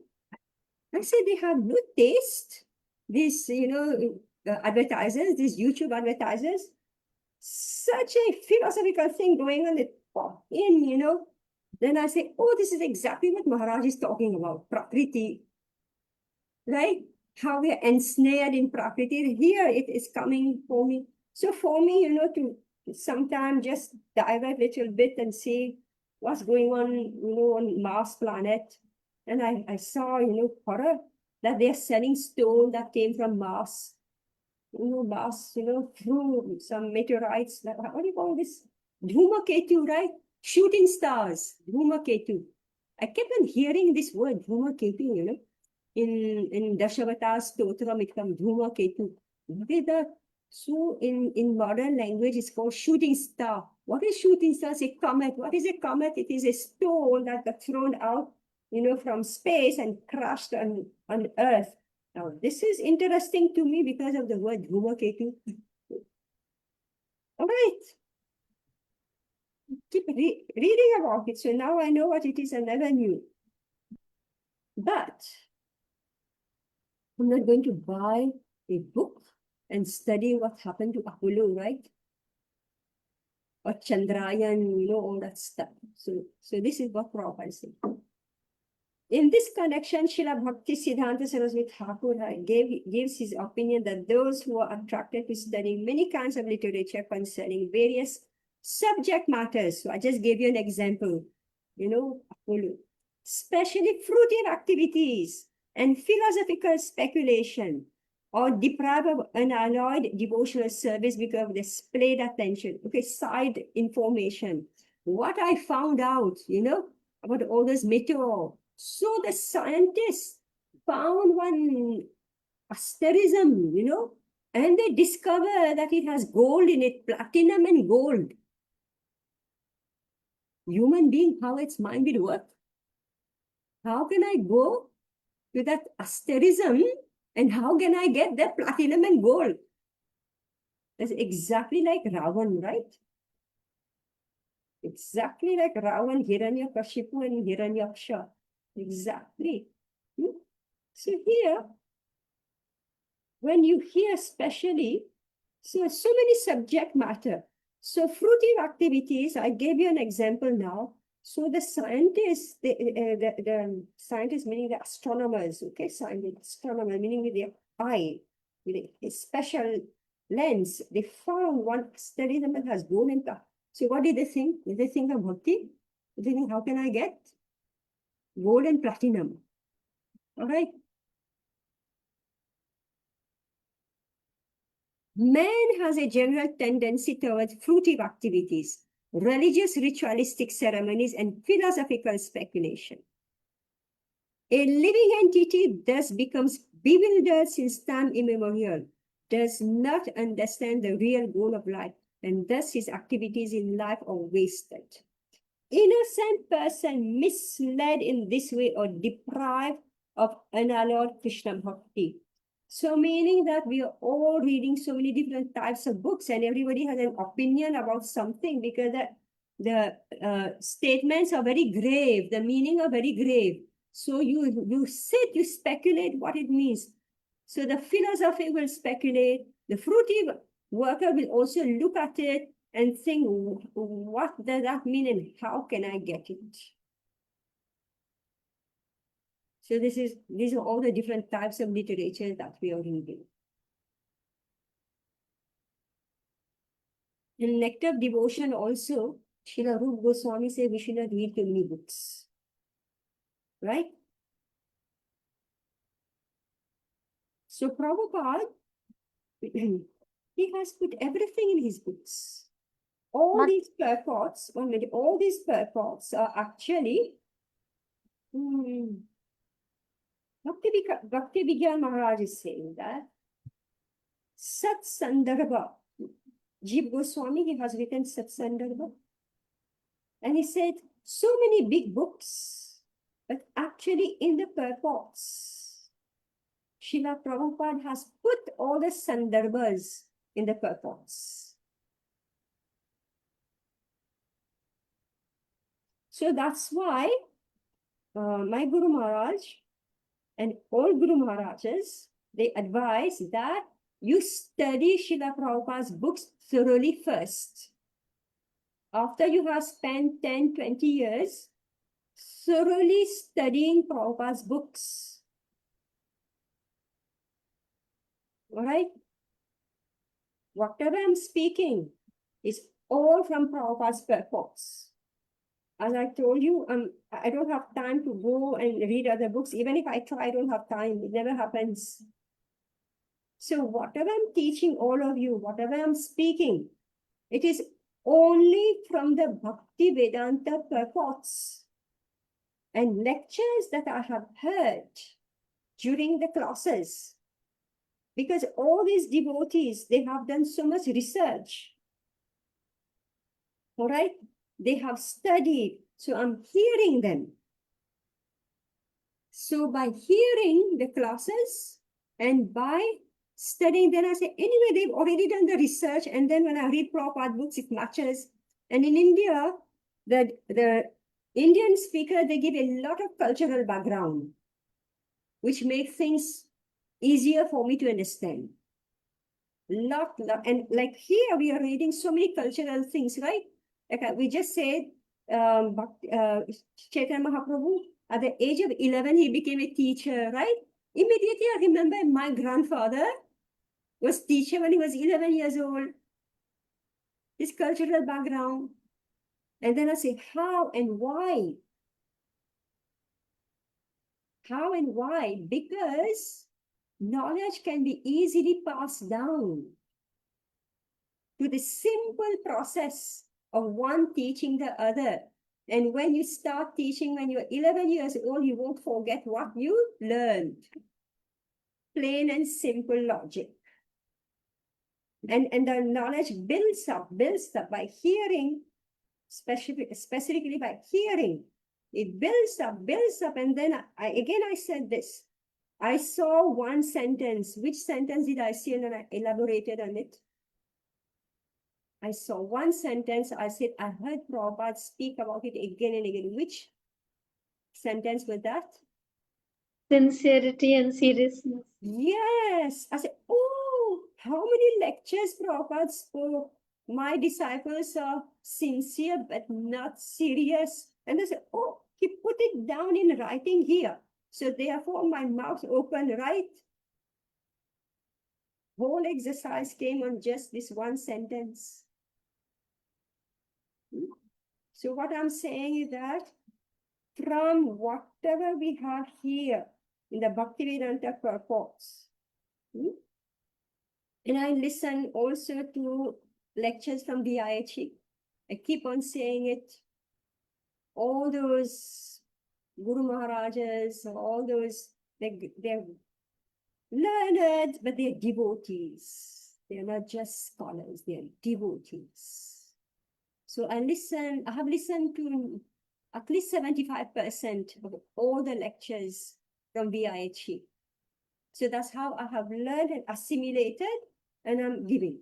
I say they have no taste. These, you know, advertisers, these YouTube advertisers, such a philosophical thing going on. They pop in, you know. Then I say, oh, this is exactly what Maharaj is talking about, Prakriti. Right? How we are ensnared in Prakriti. Here it is coming for me. So for me, you know, to sometimes just dive a little bit and see what's going on, you know, on Mars planet. And I saw, you know, horror that they're selling stone that came from Mars. You know, Mars, you know, through some meteorites. What do you call this? Dhumaketu, right? Shooting stars, Dhumaketu. I kept on hearing this word, Dhumaketu, you know. In Dashavata's Stotram, it comes Dhumaketu. What is that? So in modern language, it's called shooting star. What is shooting star? It's a comet. What is a comet? It is a stone that got thrown out, you know, from space and crashed on Earth. Now, this is interesting to me because of the word Dhumaketu. All right. Keep reading about it. So now I know what it is, I never knew. But I'm not going to buy a book and study what happened to Apollo, right? Or Chandrayaan, you know, all that stuff. So this is what Prabhupada said. In this connection, Srila Bhaktisiddhanta Saraswati Thakur gives his opinion that those who are attracted to studying many kinds of literature concerning various subject matters, so I just gave you an example, you know, Apollo, especially fruitive activities and philosophical speculation, or deprived of unalloyed devotional service because of displayed attention. Okay, side information. What I found out, you know, about all this meteor. So the scientists found one asterism, you know, and they discover that it has gold in it, platinum and gold. Human being, how its mind will work? How can I go to that asterism and how can I get that platinum and gold? That's exactly like Ravan, right? Exactly like Ravan, Hiranyakashipu and Hiranyaksha. Exactly. So here, when you hear especially, so many subject matter. So fruitive activities, I gave you an example now. So the scientists, the scientists meaning the astronomers, okay, astronomer meaning with their eye, with a special lens, they found one study that has gold and platinum. So what did they think? Did they think of bhakti? Did they think, how can I get gold and platinum? All right. Man has a general tendency towards fruitive activities, religious ritualistic ceremonies, and philosophical speculation. A living entity thus becomes bewildered since time immemorial, does not understand the real goal of life, and thus his activities in life are wasted. Innocent person misled in this way or deprived of unallowed Krishna bhakti. So meaning that we are all reading so many different types of books and everybody has an opinion about something because the statements are very grave, the meaning are very grave. So you sit, you speculate what it means. So the philosopher will speculate, the fruitive worker will also look at it and think, what does that mean and how can I get it? So these are all the different types of literature that we are reading. In Nectar of Devotion also, Srila Rupa Goswami says we should not read too many books. Right? So Prabhupada, he has put everything in his books. All these purports are actually Bhakti Vigyan Maharaj is saying that Sat Sandarbha. Jeev Goswami, he has written Sat Sandarbha. And he said, so many big books, but actually in the purports, Srila Prabhupada has put all the Sandarbhas in the purports. So that's why my Guru Maharaj and all Guru Maharajas, they advise that you study Srila Prabhupada's books thoroughly first. After you have spent 10, 20 years thoroughly studying Prabhupada's books. All right? Whatever I'm speaking is all from Prabhupada's purports. As I told you, I don't have time to go and read other books. Even if I try, I don't have time. It never happens. So whatever I'm teaching all of you, whatever I'm speaking, it is only from the Bhakti Vedanta purports and lectures that I have heard during the classes. Because all these devotees, they have done so much research. All right? They have studied. So I'm hearing them. So by hearing the classes and by studying, then I say, anyway, they've already done the research. And then when I read Prabhupada books, it matches. And in India, the Indian speaker, they give a lot of cultural background, which makes things easier for me to understand. Lot. And like here, we are reading so many cultural things, right? Like we just said, Chaitanya Mahaprabhu, at the age of 11, he became a teacher, right? Immediately, I remember my grandfather was teacher when he was 11 years old. His cultural background. And then I say, how and why? How and why? Because knowledge can be easily passed down to the simple process of one teaching the other. And when you start teaching when you're 11 years old, you won't forget what you learned. Plain and simple logic. And the knowledge builds up by hearing, specifically by hearing. It builds up. And then I said this. I saw one sentence. Which sentence did I see? And then I elaborated on it. I saw one sentence. I said, I heard Prabhupada speak about it again and again. Which sentence was that? Sincerity and seriousness. Yes. I said, oh, how many lectures Prabhupada spoke my disciples are sincere but not serious. And they say, oh, he put it down in writing here. So therefore my mouth open, right? Whole exercise came on just this one sentence. So what I'm saying is that from whatever we have here in the Bhaktivedanta purports, and I listen also to lectures from VIH. I keep on saying it. All those Guru Maharajas, all those, they're learned, but they're devotees. They're not just scholars, they're devotees. So I have listened to at least 75% of all the lectures from VIH. So that's how I have learned and assimilated, and I'm giving.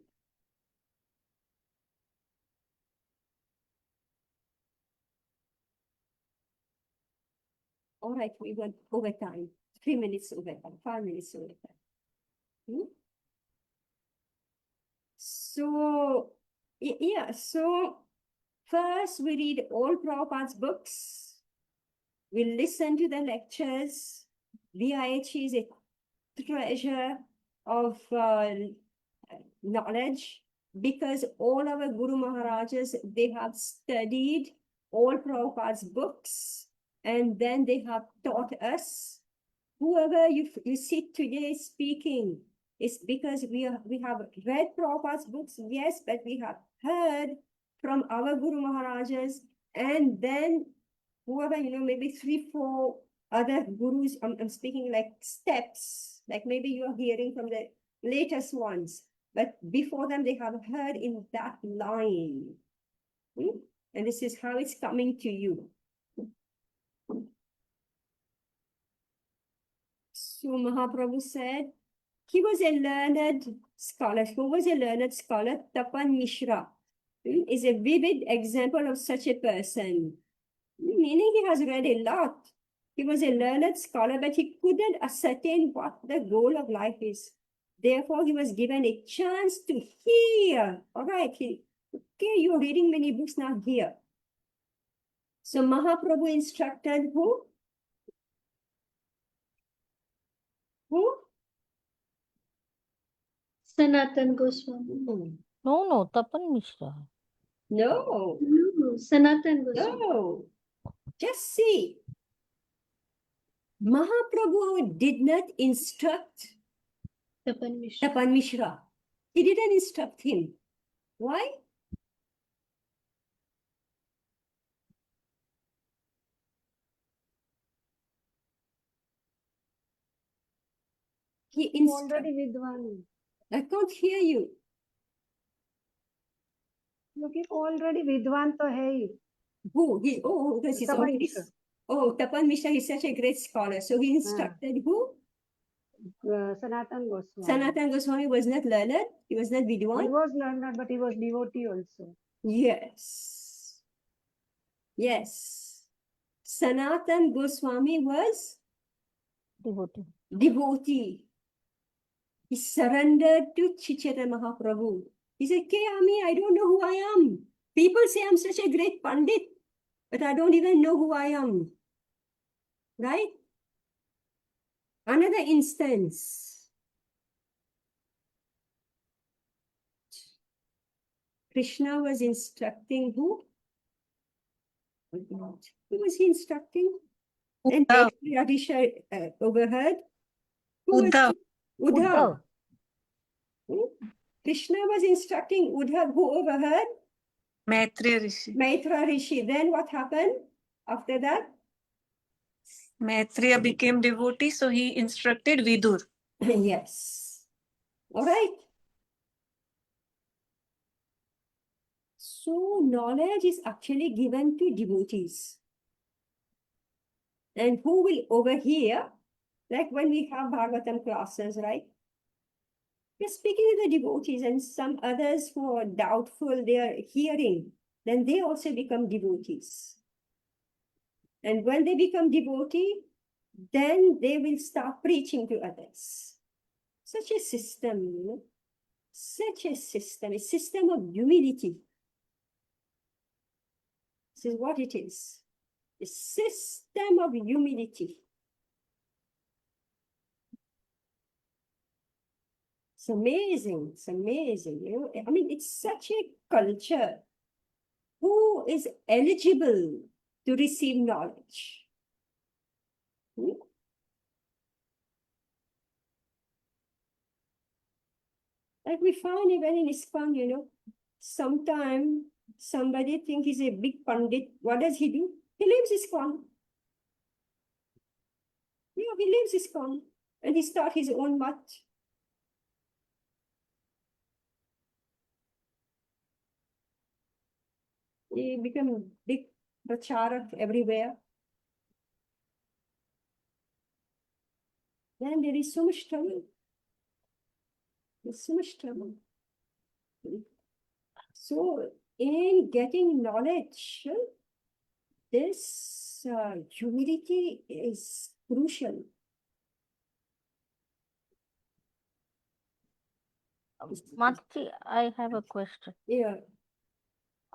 All right, we went over time. 3 minutes over time, 5 minutes over time. So, yeah, so first we read all Prabhupada's books. We listen to the lectures. VIH is a treasure of knowledge because all our Guru Maharajas, they have studied all Prabhupada's books and then they have taught us. Whoever you see today speaking is because we have read Prabhupada's books, yes, but we have heard from our Guru Maharajas, and then whoever, maybe 3, 4 other gurus, I'm speaking like steps, like maybe you're hearing from the latest ones, but before them they have heard in that line. And this is how it's coming to you. So Mahaprabhu said, he was a learned scholar. Who was a learned scholar? Tapan Mishra is a vivid example of such a person. Meaning he has read a lot. He was a learned scholar, but he couldn't ascertain what the goal of life is. Therefore, he was given a chance to hear. All right, okay, you're reading many books, now hear. So Mahaprabhu instructed who? Who? Sanatan Goswami. No, Tapan Mishra. No. No, Sanatan Goswami. No. Just see. Mahaprabhu did not instruct Tapan Mishra. Tapan Mishra. He didn't instruct him. Why? He Already Vidwan. I can't hear you. क्योंकि already Vidwan तो है ही. Who? This is Tapan already. Mishra. Oh, Tapan Mishra is such a great scholar. So he instructed who? Sanatan Goswami. Sanatan Goswami was not learned. He was not He Vidwan. was learned, but he was devotee also. Yes. Yes. Sanatan Goswami was devotee. He surrendered to Chaitanya Mahaprabhu. He said, Ami, I don't know who I am. People say I'm such a great Pandit, but I don't even know who I am. Right? Another instance. Krishna was instructing who? Who was he instructing? And Uddhav. Radhisha overheard. Who was Uddhav. he? Uddhav. Krishna was instructing Uddhav, who overheard? Maitreya Rishi. Maitreya Rishi. Then what happened after that? Maitreya became devotee, so he instructed Vidur. Yes. All right. So knowledge is actually given to devotees. And who will overhear? Like when we have Bhagavatam classes, right? We're speaking to the devotees, and some others who are doubtful, they are hearing, then they also become devotees. And when they become devotee, then they will start preaching to others. Such a system, such a system of humility. This is what it is. A system of humility. It's amazing. It's amazing. You know, I mean, it's such a culture. Who is eligible to receive knowledge? Hmm? Like we found even in ISKCON, you know, sometime somebody think he's a big pandit. What does he do? He leaves ISKCON. Yeah, he leaves ISKCON and he starts his own mat. He become a big pracharak everywhere. Then there is so much trouble. There's so much trouble. So in getting knowledge, this humility is crucial. Mataji, I have a question. Yeah.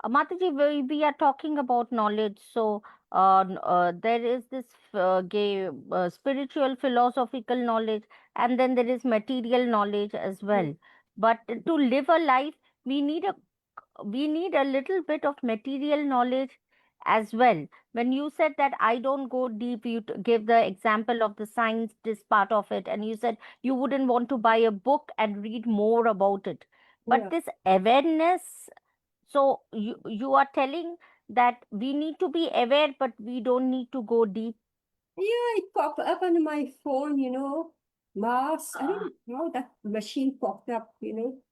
Mataji, we are talking about knowledge. So there is this spiritual, philosophical knowledge, and then there is material knowledge as well. But to live a life, we need a little bit of material knowledge as well. When you said that I don't go deep, you give the example of the science, this part of it, and you said you wouldn't want to buy a book and read more about it. But Yeah. this awareness, so you are telling that we need to be aware, but we don't need to go deep. Yeah, it popped up on my phone, you know, Mars. I don't know how that machine popped up, you know.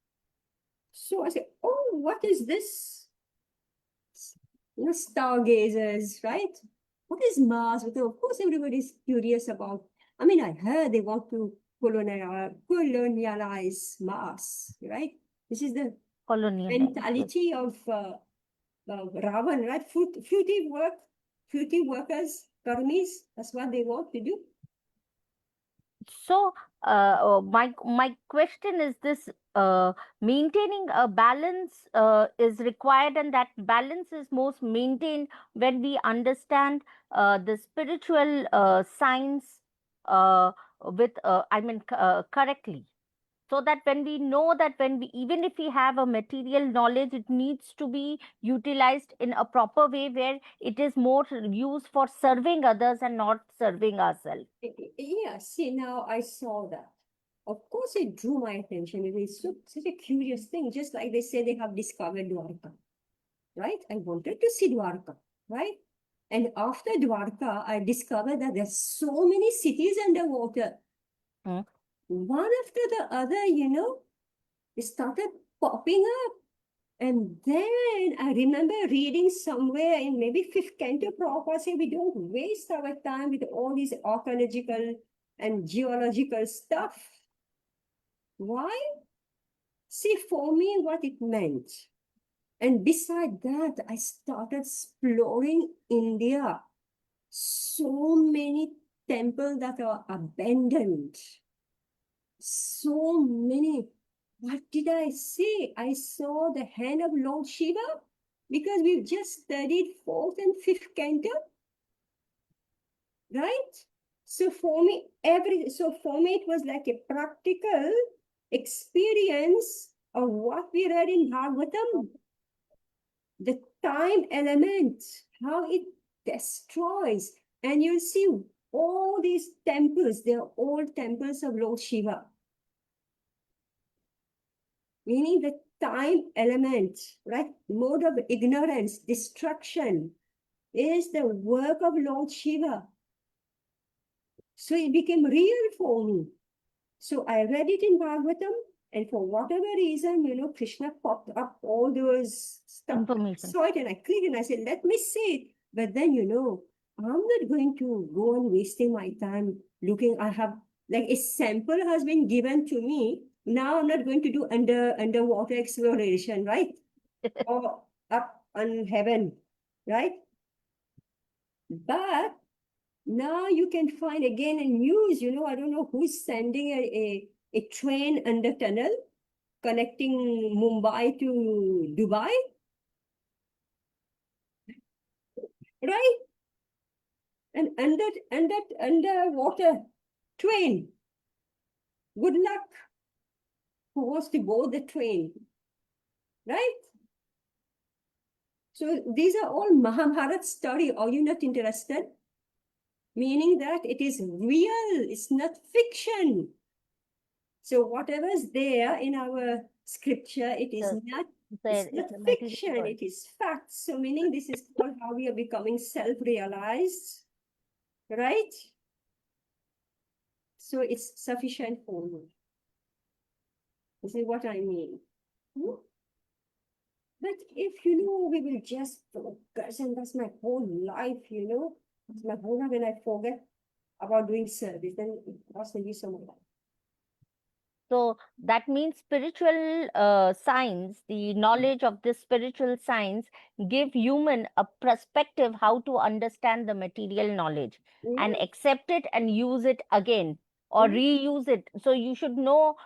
So I said, oh, what is this? You know, stargazers, right? What is Mars? Because of course everybody's curious about. I mean, I heard they want to colonialize Mars, right? This is the Colonial. mentality of Ravan, right? Fruity workers, karmis. That's what they want to do. So my question is this: maintaining a balance is required, and that balance is most maintained when we understand the spiritual science with correctly. So that when we know that even if we have a material knowledge, it needs to be utilized in a proper way where it is more used for serving others and not serving ourselves. Yeah, see, now I saw that. Of course, it drew my attention. It is such a curious thing, just like they say they have discovered Dwarka, right? I wanted to see Dwarka, right? And after Dwarka, I discovered that there's so many cities underwater. Hmm. One after the other, you know, it started popping up. And then I remember reading somewhere in maybe fifth canto, Prabhupada said, we don't waste our time with all these archaeological and geological stuff. Why? See, for me, what it meant. And beside that, I started exploring India. So many temples that are abandoned. So many. What did I see? I saw the hand of Lord Shiva because we've just studied fourth and fifth canto, right? So for me, it was like a practical experience of what we read in Bhagavatam. The time element, how it destroys. And you'll see all these temples, they're old temples of Lord Shiva. Meaning the time element, right? Mode of ignorance, destruction is the work of Lord Shiva. So it became real for me. So I read it in Bhagavatam, and for whatever reason, you know, Krishna popped up all those stuff. Information. I saw it and I clicked and I said, let me see it. But then, you know, I'm not going to go on wasting my time looking. I have, like, a sample has been given to me. Now I'm not going to do underwater exploration, right? Or up on heaven, right? But now you can find again in news, you know, I don't know who's sending a train under tunnel. connecting Mumbai to Dubai, right? And underwater train. Good luck. Who wants to board the train, right? So these are all Mahabharat story. Are you not interested? Meaning that it is real, it's not fiction. So whatever is there in our scripture, it is not, it's not It's a material fiction, world. it is fact. So meaning this is called how we are becoming self-realized, right? So it's sufficient for you. This is what I mean. Hmm? But if we will just focus, and that's my whole life, it's my whole life, when I forget about doing service, then what's the use of my life? So that means spiritual science, the knowledge of this spiritual science, give human a perspective how to understand the material knowledge and Yeah. accept it and use it again or Mhm. reuse it. So you should know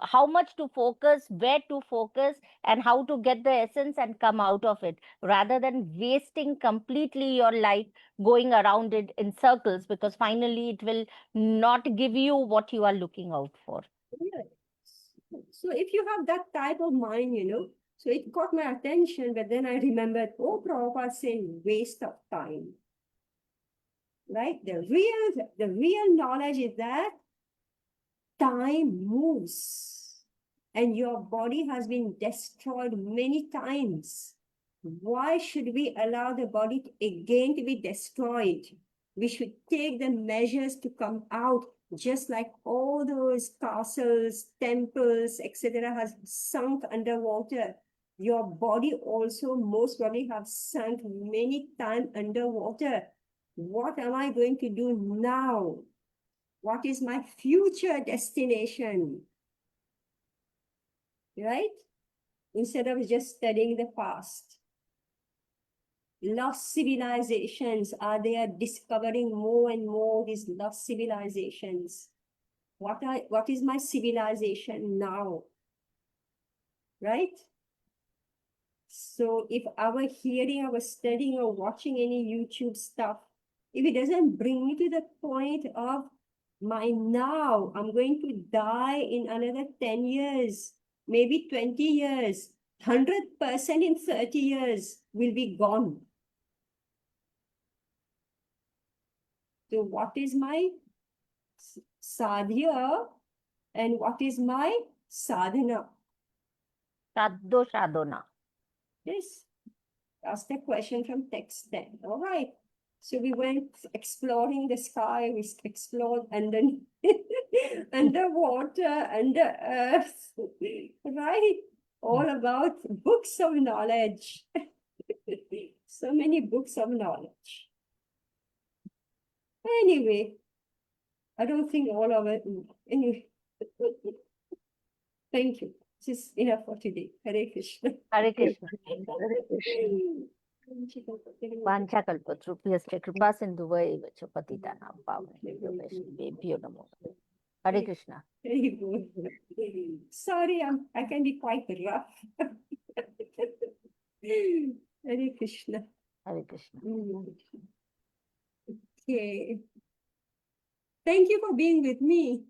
how much to focus, where to focus, and how to get the essence and come out of it, rather than wasting completely your life going around it in circles, because finally it will not give you what you are looking out for. Yeah. So if you have that type of mind, so it caught my attention, but then I remembered, oh, Prabhupada saying waste of time. Right? The real knowledge is that time moves and your body has been destroyed many times. Why should we allow the body again to be destroyed? We should take the measures to come out, just like all those castles, temples, etc. has sunk underwater. Your body also most probably have sunk many times underwater. What am I going to do now? What is my future destination? Right? Instead of just studying the past. Lost civilizations are there discovering more and more these lost civilizations. What is my civilization now? Right? So if our hearing, our studying, or watching any YouTube stuff, if it doesn't bring me to the point of my now, I'm going to die in another 10 years, maybe 20 years, 100% in 30 years will be gone. So what is my sadhya and what is my sadhana? Sadho sadhana. Yes. Ask the question from text then. All right. So we went exploring the sky, we explored underneath, underwater, under earth, right? All about books of knowledge. So many books of knowledge. Anyway, I don't think all of it. Anyway, thank you. This is enough for today. Hare Krishna. Hare Krishna. Hare Krishna. Vanchakalpatrupyascha kripa sindhuvaiva cha patitanam pavanebhyo vaishnavebhyo namo namaः. Hare Krishna. Very good. Sorry, I can be quite rough. Hare Krishna. Hare Krishna. Okay. Thank you for being with me.